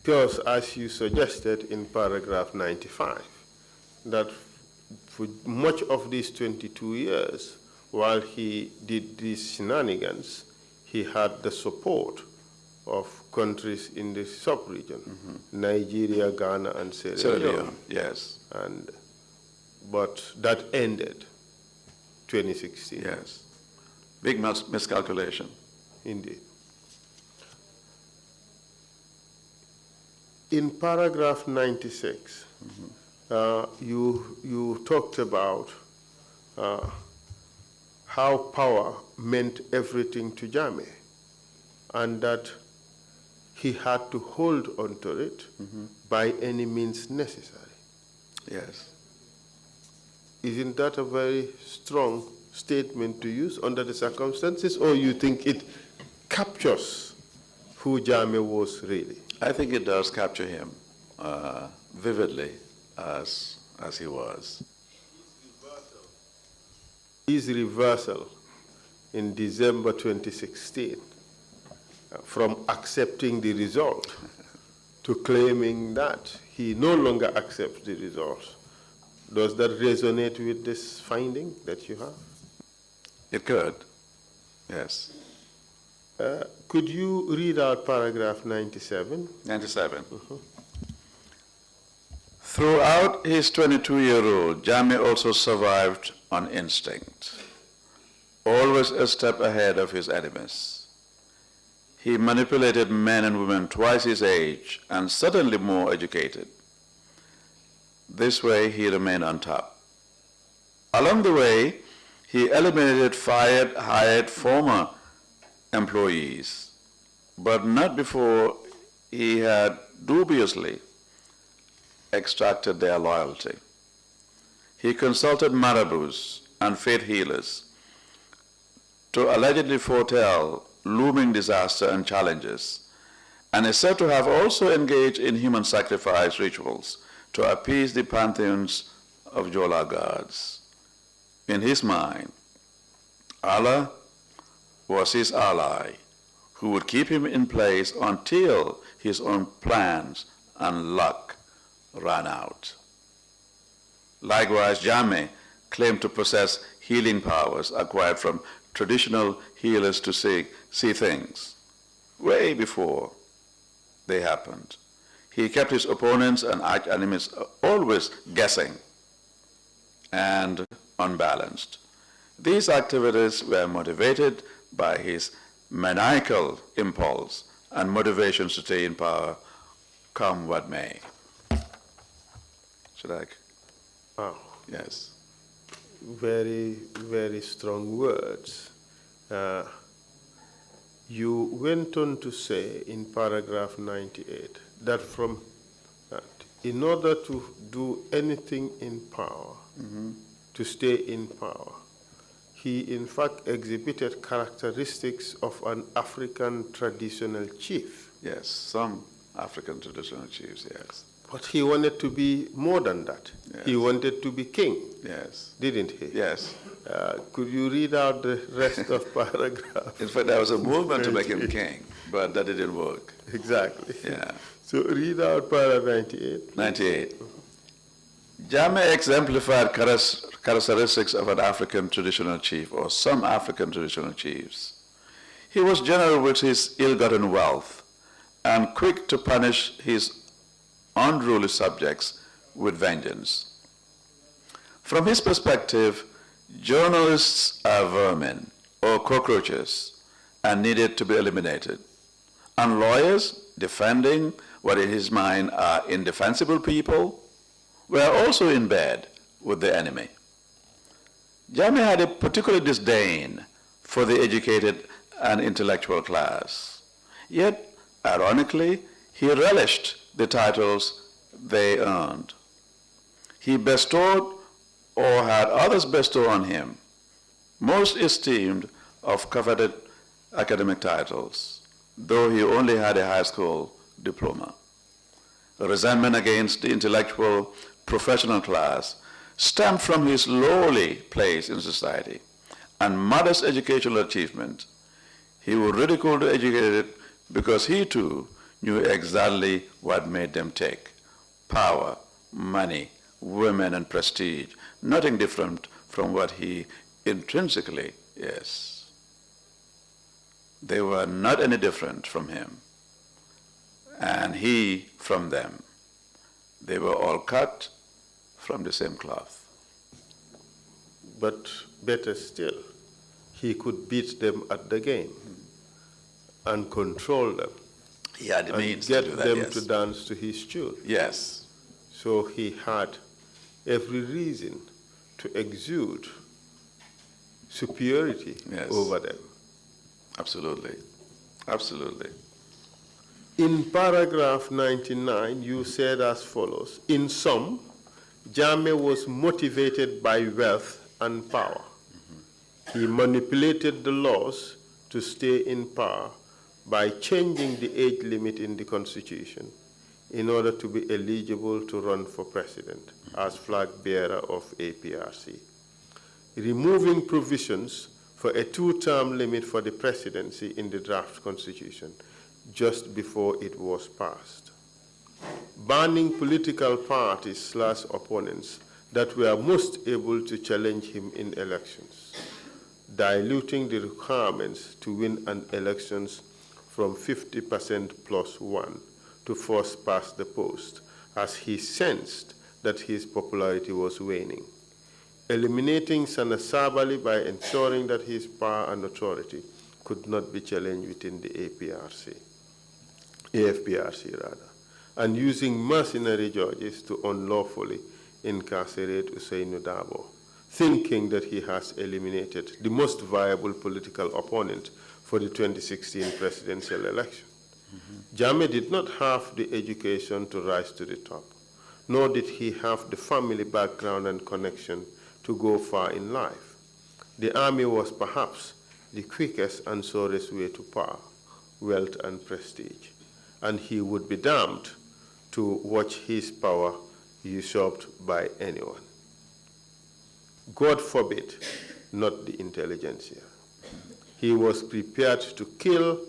Because as you suggested in paragraph 95, that for much of these 22 years, while he did these shenanigans, he had the support of countries in the sub-region, Nigeria, Ghana, and Sierra Leone. Yes. But that ended 2016. Yes. Big miscalculation. Indeed. In paragraph 96, you talked about how power meant everything to Jame, and that he had to hold on to it by any means necessary. Yes. Isn't that a very strong statement to use under the circumstances, or you think it captures who Jame was really? I think it does capture him vividly as he was. His reversal in December 2016 from accepting the result to claiming that he no longer accepts the results. Does that resonate with this finding that you have? It could, yes. Could you read out paragraph 97? 97. Throughout his 22-year rule, Jame also survived on instinct, always a step ahead of his enemies. He manipulated men and women twice his age and certainly more educated. This way he remained on top. Along the way, he eliminated hired former employees, but not before he had dubiously extracted their loyalty. He consulted marabouts and faith healers to allegedly foretell looming disaster and challenges, and is said to have also engaged in human sacrifice rituals to appease the pantheons of Jola gods. In his mind, Allah was his ally who would keep him in place until his own plans and luck ran out. Likewise, Jammeh claimed to possess healing powers acquired from traditional healers to see things way before they happened. He kept his opponents and arch enemies always guessing and unbalanced. These activities were motivated by his maniacal impulse and motivations to stay in power, come what may. Should I? Wow. Yes. Very, very strong words. You went on to say in paragraph 98 that in order to do anything in power, to stay in power, he in fact exhibited characteristics of an African traditional chief. Yes, some African traditional chiefs, yes. But he wanted to be more than that. Yes. He wanted to be king. Yes. Didn't he? Yes. Could you read out the rest of paragraph? In fact, there was a movement to make him king, but that didn't work. Exactly. Yeah. So read out paragraph 98. 98. Jammeh exemplified characteristics of an African traditional chief, or some African traditional chiefs. He was generous with his ill-gotten wealth and quick to punish his unruly subjects with vengeance. From his perspective, journalists are vermin or cockroaches and needed to be eliminated. And lawyers, defending what in his mind are indefensible people, were also in bed with the enemy. Jammeh had a particular disdain for the educated and intellectual class. Yet, ironically, he relished the titles they earned. He bestowed or had others bestow on him most esteemed of coveted academic titles, though he only had a high school diploma. Resentment against the intellectual professional class stemmed from his lowly place in society and modest educational achievement. He would ridicule the educated because he too knew exactly what made them tick: power, money, women, and prestige, nothing different from what he intrinsically is. They were not any different from him, and he from them. They were all cut from the same cloth. But better still, he could beat them at the game and control them. He had the and means get to do that, them yes. to dance to his tune. Yes. So he had every reason to exude superiority Yes. over them. Absolutely. Absolutely. In paragraph 99, you said as follows: in sum, Jammeh was motivated by wealth and power. He manipulated the laws to stay in power by changing the age limit in the Constitution in order to be eligible to run for president as flag bearer of APRC, removing provisions for a two-term limit for the presidency in the draft Constitution just before it was passed, banning political parties / opponents that were most able to challenge him in elections, diluting the requirements to win an elections from 50% plus 1 to first past the post, as he sensed that his popularity was waning. eliminating Sana Sabali by ensuring that his power and authority could not be challenged within the AFPRC rather, and using mercenary judges to unlawfully incarcerate Usainu Dabo, thinking that he has eliminated the most viable political opponent for the 2016 presidential election. Jammeh did not have the education to rise to the top, nor did he have the family background and connection to go far in life. The army was perhaps the quickest and surest way to power, wealth, and prestige, and he would be damned to watch his power usurped by anyone. God forbid, not the intelligentsia. He was prepared to kill,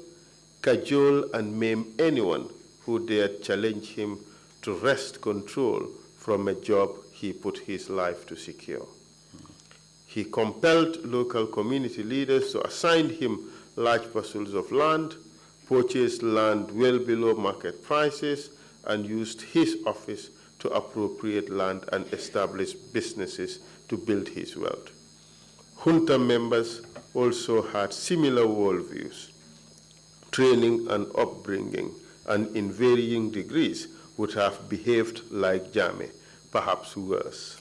cajole, and maim anyone who dared challenge him to wrest control from a job he put his life to secure. He compelled local community leaders to assign him large parcels of land, purchased land well below market prices, and used his office to appropriate land and establish businesses to build his wealth. Junta members also had similar worldviews, training and upbringing, and in varying degrees would have behaved like Jammeh, perhaps worse.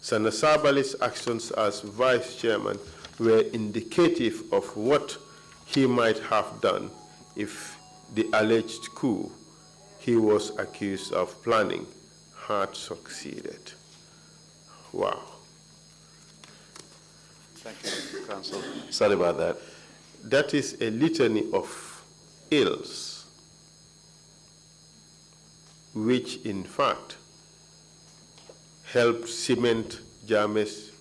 Sana Sabali's actions as vice chairman were indicative of what he might have done if the alleged coup he was accused of planning had succeeded. Wow. Thank you, Counsel. Sorry about that. That is a litany of ills, which in fact helped cement Jammeh's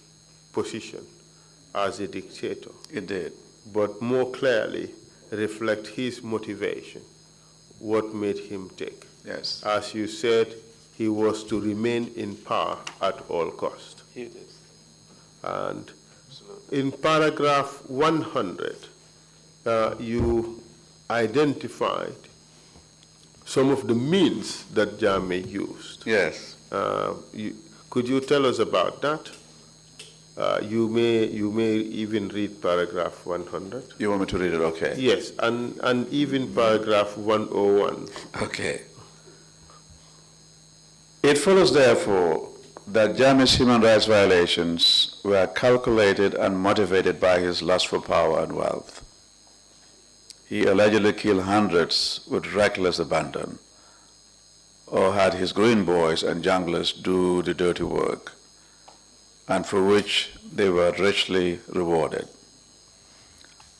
position as a dictator. It did. But more clearly reflect his motivation, what made him take. Yes. As you said, he was to remain in power at all cost. He did. And in paragraph 100, you identified some of the means that Jammeh used. Yes. Could you tell us about that? You may even read paragraph 100. You want me to read it? Okay. Yes, and even paragraph 101. Okay. It follows, therefore, that Jammeh's human rights violations were calculated and motivated by his lust for power and wealth. He allegedly killed hundreds with reckless abandon, or had his green boys and junglers do the dirty work, and for which they were richly rewarded.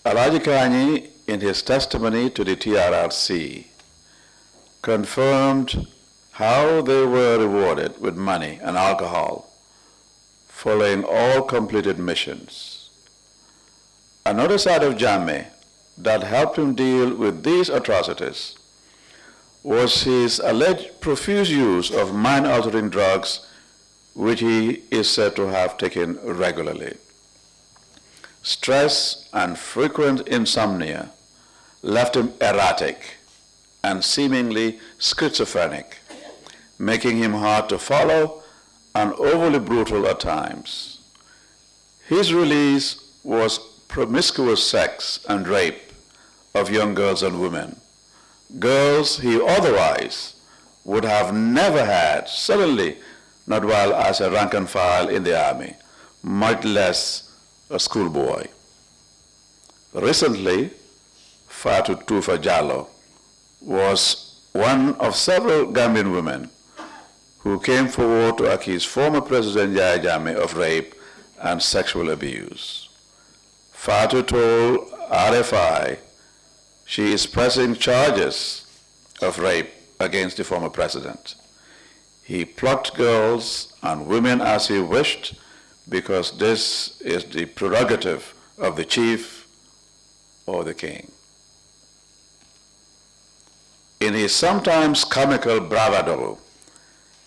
Alaji Kanyi, in his testimony to the TRRC, confirmed how they were rewarded with money and alcohol following all completed missions. Another side of Jammeh that helped him deal with these atrocities was his alleged profuse use of mind-altering drugs, which he is said to have taken regularly. Stress and frequent insomnia left him erratic and seemingly schizophrenic, making him hard to follow and overly brutal at times. His release was promiscuous sex and rape of young girls and women, girls he otherwise would have never had, certainly not while as a rank and file in the army, much less a schoolboy. Recently, Fatou Toufa Jallow was one of several Gambian women who came forward to accuse former President Yahya Jammeh of rape and sexual abuse. Fatou told RFI she is pressing charges of rape against the former president. He plucked girls and women as he wished because this is the prerogative of the chief or the king. In his sometimes comical bravado,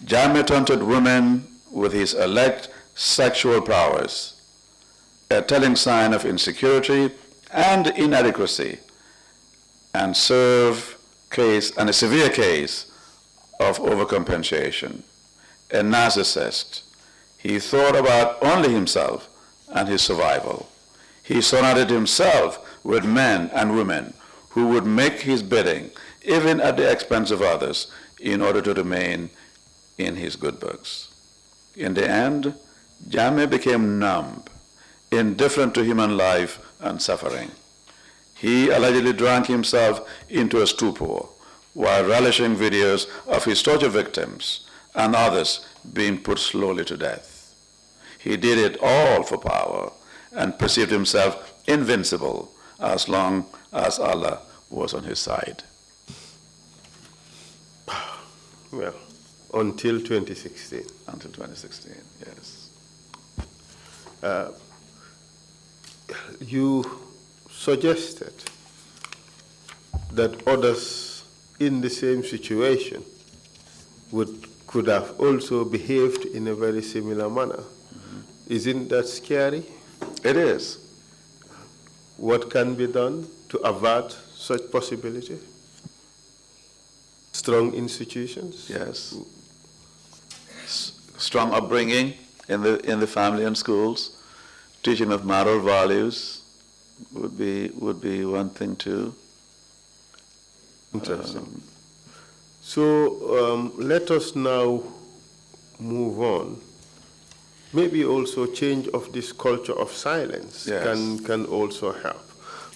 Jammeh taunted women with his alleged sexual prowess, a telling sign of insecurity and inadequacy, and a severe case of overcompensation. A narcissist, He thought about only himself and his survival. He surrounded himself with men and women who would make his bidding, even at the expense of others, in order to remain in his good books. In the end, Jammeh became numb, indifferent to human life and suffering. He allegedly drank himself into a stupor while relishing videos of his torture victims and others being put slowly to death. He did it all for power and perceived himself invincible as long as Allah was on his side. Well, until 2016. Until 2016, yes. You suggested that others in the same situation could have also behaved in a very similar manner. Mm-hmm. Isn't that scary? It is. What can be done to avert such possibility? Strong institutions? Yes. Strong upbringing in the family and schools, teaching of moral values would be one thing too. Interesting. So let us now move on. Maybe also change of this culture of silence can also help.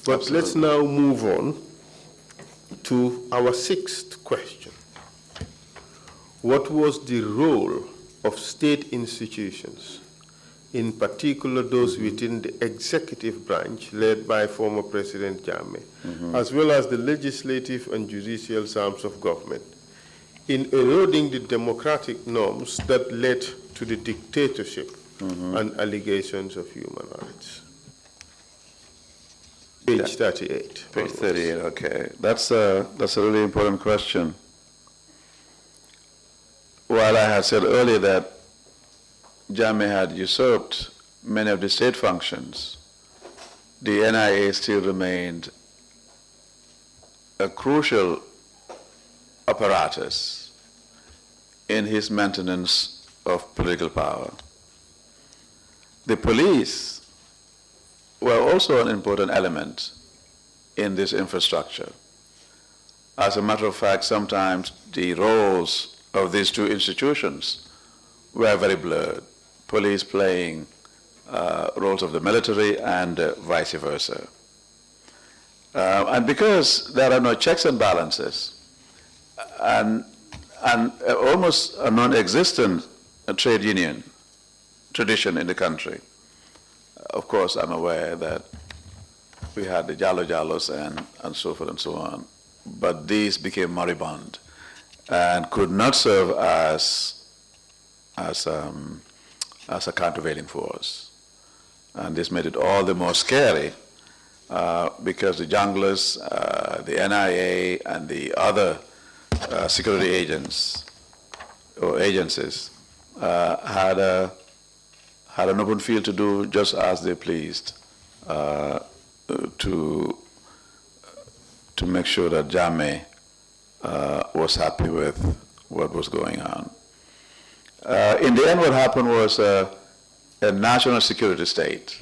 But Absolutely. Let's now move on to our sixth question. What was the role of state institutions, in particular those within the executive branch led by former President Jammeh, as well as the legislative and judicial arms of government, in eroding the democratic norms that led to the dictatorship and allegations of human rights? Page 38. Page 38, okay. That's a really important question. While I had said earlier that Jammeh had usurped many of the state functions, the NIA still remained a crucial apparatus in his maintenance of political power. The police were also an important element in this infrastructure. As a matter of fact, sometimes the roles of these two institutions were very blurred, police playing roles of the military and vice versa. And because there are no checks and balances, and almost a non-existent trade union tradition in the country, of course I'm aware that we had the Jallo Jallos and so forth and so on, but these became moribund and could not serve as a countervailing force. And this made it all the more scary because the junglers, the NIA, and the other security agents or agencies had an open field to do just as they pleased to make sure that Jammeh was happy with what was going on. In the end, what happened was a national security state,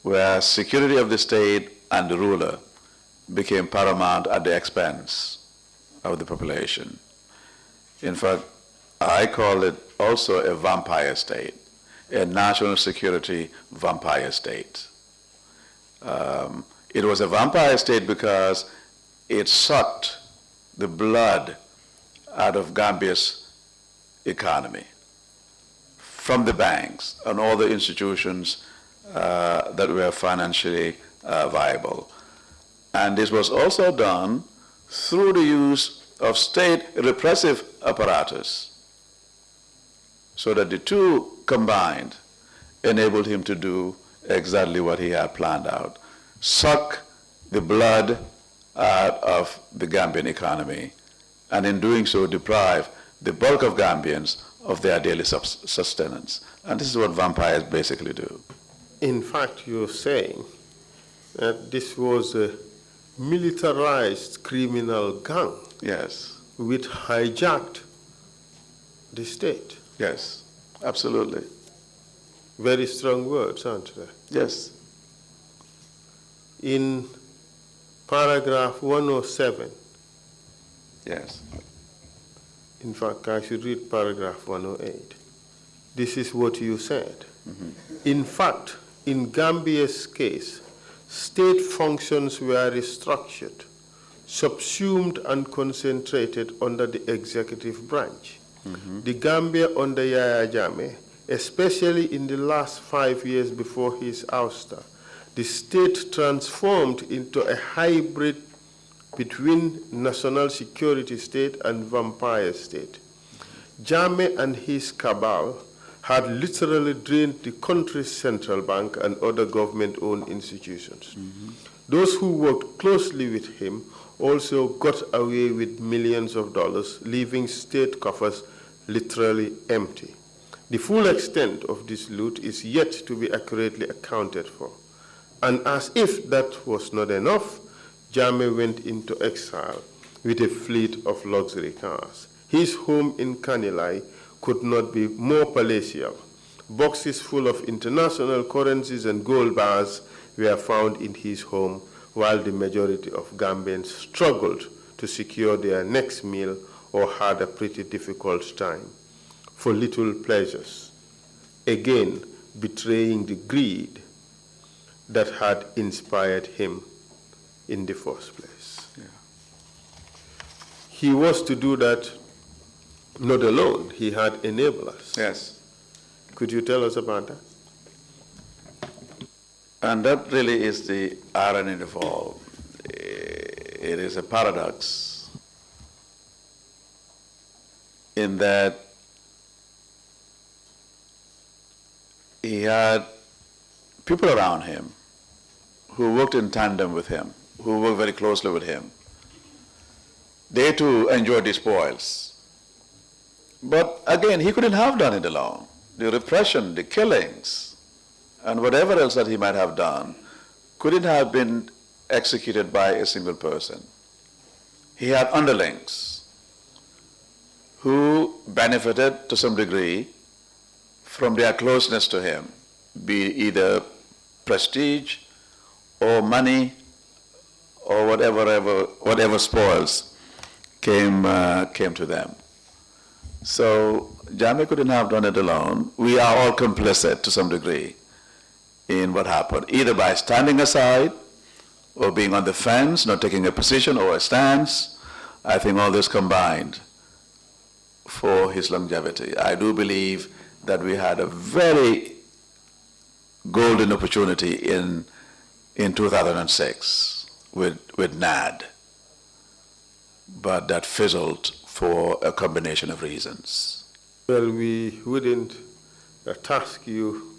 where security of the state and the ruler became paramount at the expense of the population. In fact, I call it also a vampire state, a national security vampire state. It was a vampire state because it sucked the blood out of Gambia's economy from the banks and all the institutions that were financially viable. And this was also done through the use of state repressive apparatus, so that the two combined enabled him to do exactly what he had planned out: suck the blood out of the Gambian economy, and in doing so deprive the bulk of Gambians of their daily sustenance. And this is what vampires basically do. In fact, you're saying that this was a militarized criminal gang. Yes. Which hijacked the state. Yes, Absolutely. Very strong words, aren't they? Yes. In paragraph 107, Yes. in fact, I should read paragraph 108. This is what you said. In fact, in Gambia's case, state functions were restructured, subsumed and concentrated under the executive branch. The Gambia under Yahya Jammeh, especially in the last 5 years before his ouster, the state transformed into a hybrid between national security state and vampire state. Jammeh and his cabal had literally drained the country's central bank and other government-owned institutions. Those who worked closely with him also got away with millions of dollars, leaving state coffers literally empty. The full extent of this loot is yet to be accurately accounted for. And as if that was not enough, Jammeh went into exile with a fleet of luxury cars. His home in Kanilai could not be more palatial. Boxes full of international currencies and gold bars were found in his home, while the majority of Gambians struggled to secure their next meal or had a pretty difficult time for little pleasures, again betraying the greed that had inspired him in the first place. Yeah. He was to do that not alone, he had enablers. Yes. Could you tell us about that? And that really is the irony of all. It is a paradox in that he had people around him who worked in tandem with him, who worked very closely with him. They too enjoyed the spoils. But again, he couldn't have done it alone. The repression, the killings, and whatever else that he might have done couldn't have been executed by a single person. He had underlings who benefited to some degree from their closeness to him, be either prestige or money or whatever spoils came to them. So Jammeh couldn't have done it alone. We are all complicit to some degree in what happened, either by standing aside or being on the fence, not taking a position or a stance. I think all this combined for his longevity. I do believe that we had a very golden opportunity in 2006 with NAD, but that fizzled for a combination of reasons. Well, we wouldn't task you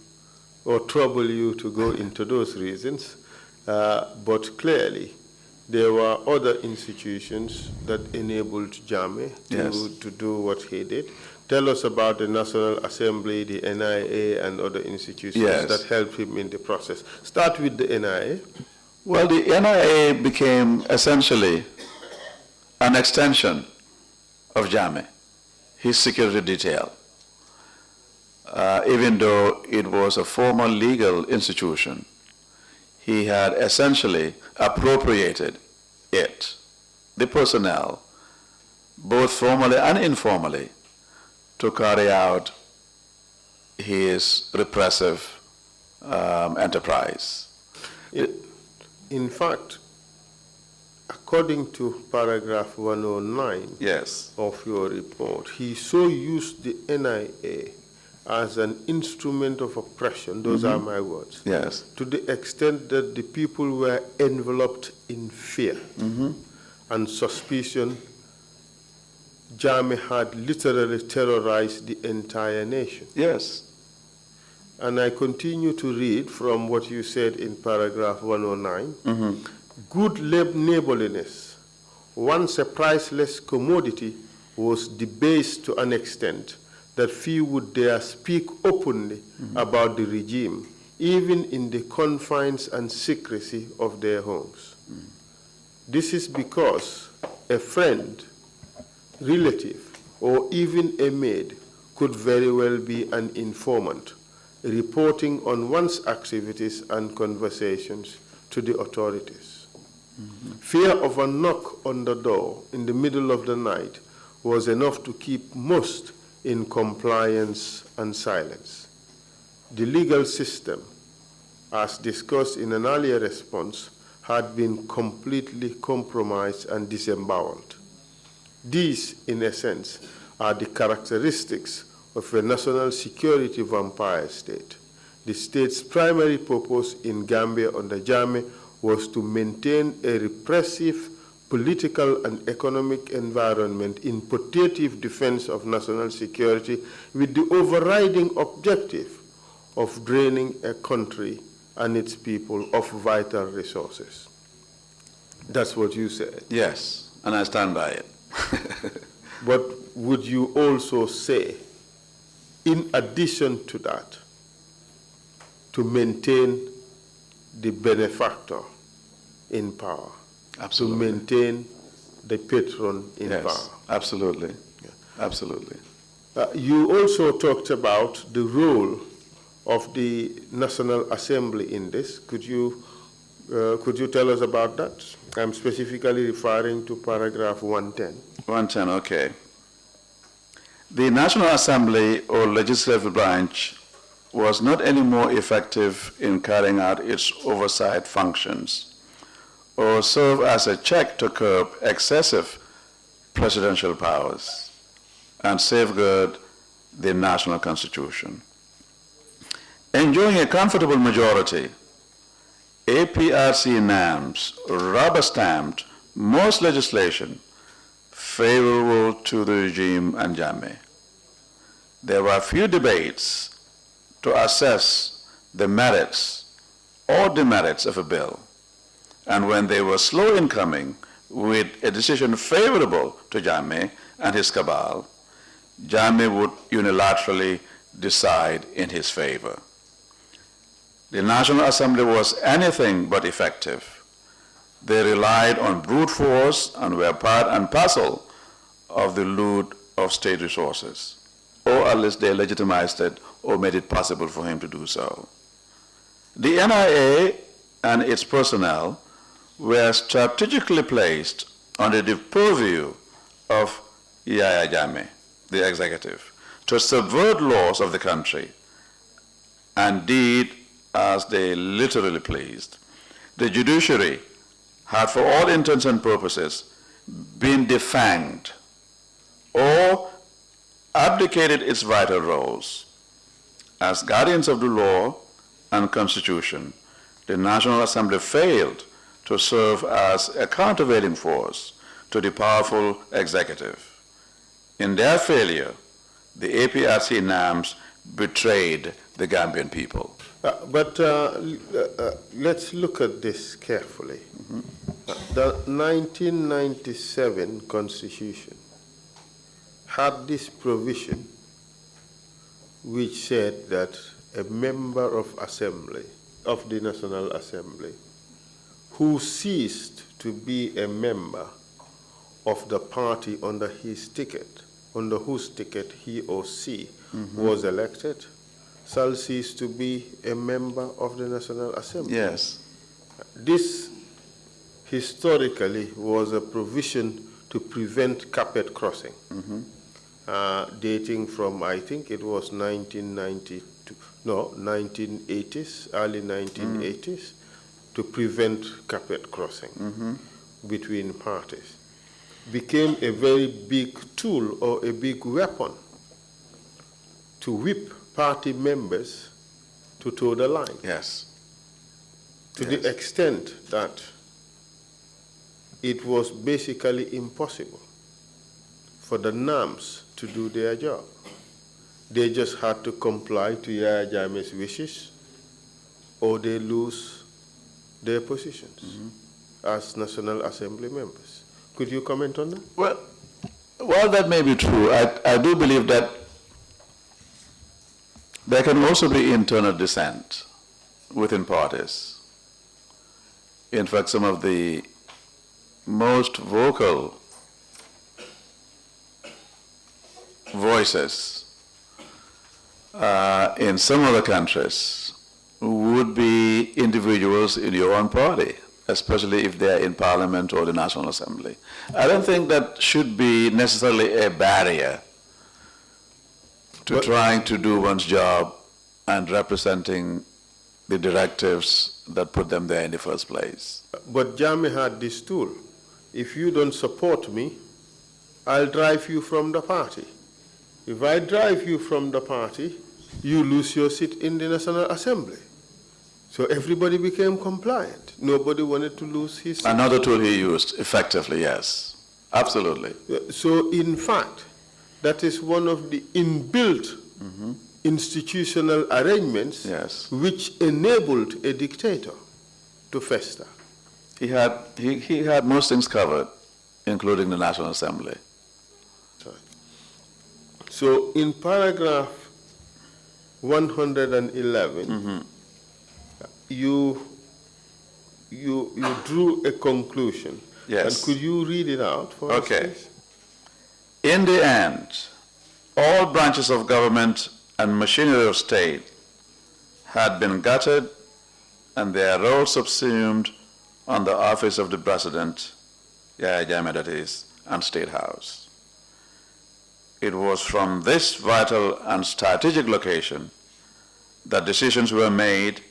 or trouble you to go into those reasons, but clearly there were other institutions that enabled Jammeh to do what he did. Tell us about the National Assembly, the NIA, and other institutions that helped him in the process. Start with the NIA. Well, the NIA became essentially an extension of Jammeh, his security detail. Even though it was a formal legal institution, he had essentially appropriated it, the personnel, both formally and informally, to carry out his repressive enterprise. In fact, according to paragraph 109 of your report, he so used the NIA as an instrument of oppression, those are my words, to the extent that the people were enveloped in fear and suspicion. Jammeh had literally terrorized the entire nation. Yes. And I continue to read from what you said in paragraph 109. Good neighborliness, once a priceless commodity, was debased to an extent that few would dare speak openly about the regime, even in the confines and secrecy of their homes. This is because a friend, relative, or even a maid could very well be an informant, reporting on one's activities and conversations to the authorities. Fear of a knock on the door in the middle of the night was enough to keep most in compliance and silence. The legal system, as discussed in an earlier response, had been completely compromised and disemboweled. These, in essence, are the characteristics of a national security vampire state. The state's primary purpose in Gambia under Jammeh was to maintain a repressive political and economic environment in putative defense of national security with the overriding objective of draining a country and its people of vital resources. That's what you said. Yes, and I stand by it. But would you also say, in addition to that, to maintain the benefactor in power? Absolutely. To maintain the patron in Yes, power? absolutely. Yeah. Absolutely. You also talked about the role of the National Assembly in this. Could you tell us about that? I'm specifically referring to paragraph 110. 110, okay. The National Assembly or legislative branch was not any more effective in carrying out its oversight functions or serve as a check to curb excessive presidential powers and safeguard the national constitution. Enjoying a comfortable majority, APRC NAMs rubber-stamped most legislation favorable to the regime and Jammeh. There were few debates to assess the merits or demerits of a bill, and when they were slow in coming with a decision favorable to Jammeh and his cabal, Jammeh would unilaterally decide in his favor. The National Assembly was anything but effective. They relied on brute force and were part and parcel of the loot of state resources, or at least they legitimized it or made it possible for him to do so. The NIA and its personnel were strategically placed under the purview of Yahya Jammeh, the executive, to subvert laws of the country and did as they literally pleased. The judiciary had, for all intents and purposes, been defanged or abdicated its vital roles. As guardians of the law and constitution, the National Assembly failed to serve as a countervailing force to the powerful executive. In their failure, the APRC NAMs betrayed the Gambian people. But let's look at this carefully. The 1997 Constitution had this provision which said that a member of Assembly, of the National Assembly, who ceased to be a member of the party under his ticket, under whose ticket he or she was elected, shall cease to be a member of the National Assembly. Yes. This historically was a provision to prevent carpet crossing, dating from, I think it was 1980s, early 1980s, to prevent carpet crossing between parties. Became a very big tool or a big weapon to whip party members to toe the line. Yes. To the extent that it was basically impossible for the NAMs to do their job. They just had to comply to Yahya Jammeh's wishes or they lose their positions as National Assembly members. Could you comment on that? Well, while that may be true, I do believe that there can also be internal dissent within parties. In fact, some of the most vocal voices in some other countries would be individuals in your own party, especially if they're in Parliament or the National Assembly. I don't think that should be necessarily a barrier to trying to do one's job and representing the directives that put them there in the first place. But Jammeh had this tool. If you don't support me, I'll drive you from the party. If I drive you from the party, you lose your seat in the National Assembly. So everybody became compliant. Nobody wanted to lose his seat. Another tool he used effectively, yes. Absolutely. So in fact, that is one of the inbuilt institutional arrangements which enabled a dictator to fester. He had most things covered, including the National Assembly. So in paragraph 111, you drew a conclusion. Yes. And could you read it out for us, please? In the end, all branches of government and machinery of state had been gutted and their roles subsumed on the office of the President, Yahya Jammeh that is, and State House. It was from this vital and strategic location that decisions were made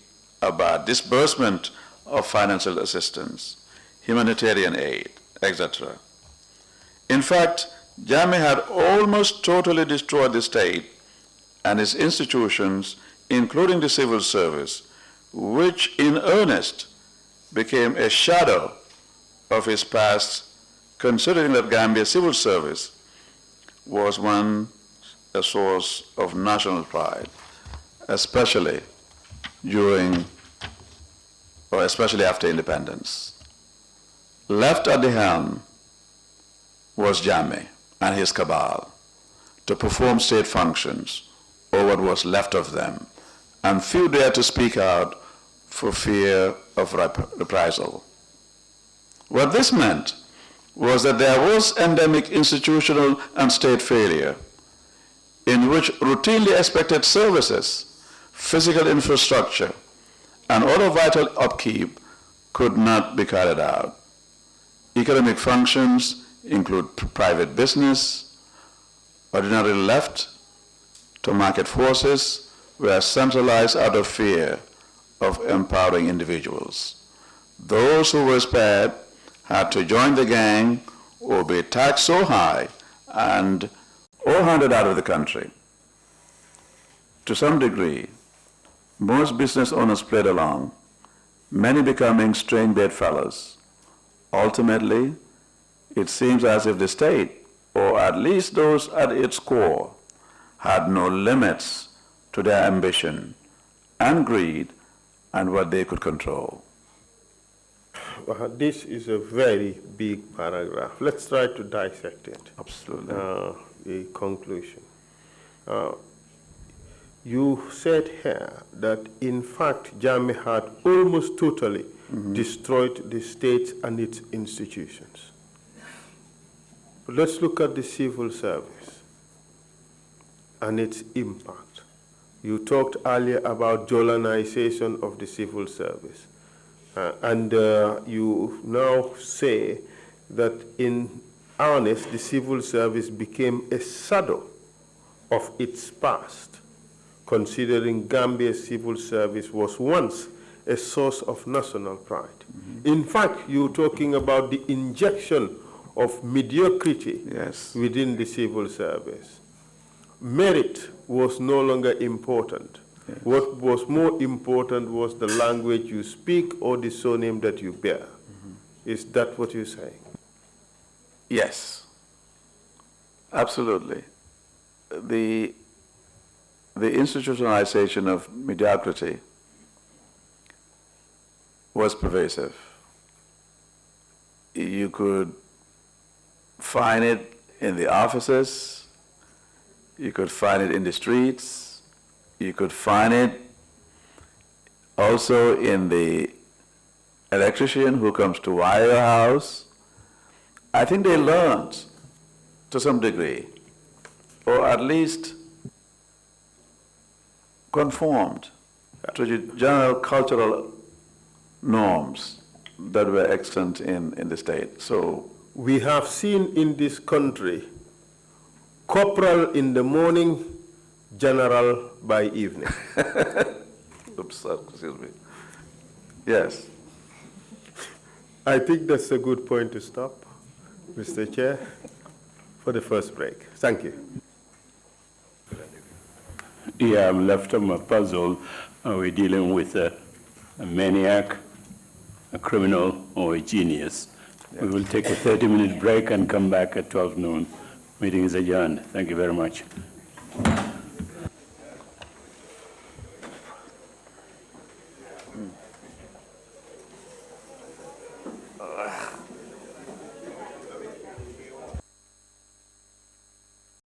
about disbursement of financial assistance, humanitarian aid, etc. In fact, Jammeh had almost totally destroyed the state and its institutions, including the civil service, which in earnest became a shadow of his past, considering that Gambia's civil service was a source of national pride, especially after independence. Left at the helm was Jammeh and his cabal to perform state functions, or what was left of them, and few dared to speak out for fear of reprisal. What this meant was that there was endemic institutional and state failure in which routinely expected services, physical infrastructure, and other vital upkeep could not be carried out. Economic functions include private business, ordinarily left to market forces, were centralized out of fear of empowering individuals. Those who were spared had to join the gang or be taxed so high or handed out of the country. To some degree, most business owners played along, many becoming strange bedfellows. Ultimately, it seems as if the state, or at least those at its core, had no limits to their ambition and greed and what they could control. This is a very big paragraph. Let's try to dissect it. Absolutely. The conclusion. You said here that, in fact, Jammeh had almost totally destroyed the state and its institutions. But let's look at the civil service and its impact. You talked earlier about Jolanization of the civil service. And you now say that in earnest, the civil service became a shadow of its past, considering Gambia's civil service was once a source of national pride. In fact, you're talking about the injection of mediocrity within the civil service. Merit was no longer important. Yes. What was more important was the language you speak or the surname that you bear. Is that what you're saying? Yes, absolutely. The institutionalization of mediocrity was pervasive. You could find it in the offices, you could find it in the streets, you could find it also in the electrician who comes to wire your house. I think they learned to some degree, or at least conformed to the general cultural norms that were extant in the state. So we have seen in this country corporal in the morning, general by evening. oops, excuse me. Yes. I think that's a good point to stop, Mr. Chair, for the first break. Thank you. Yeah, I'm left of my puzzle. Are we dealing with a maniac, a criminal, or a genius? We will take a 30-minute break and come back at 12 noon. Meeting is adjourned. Thank you very much.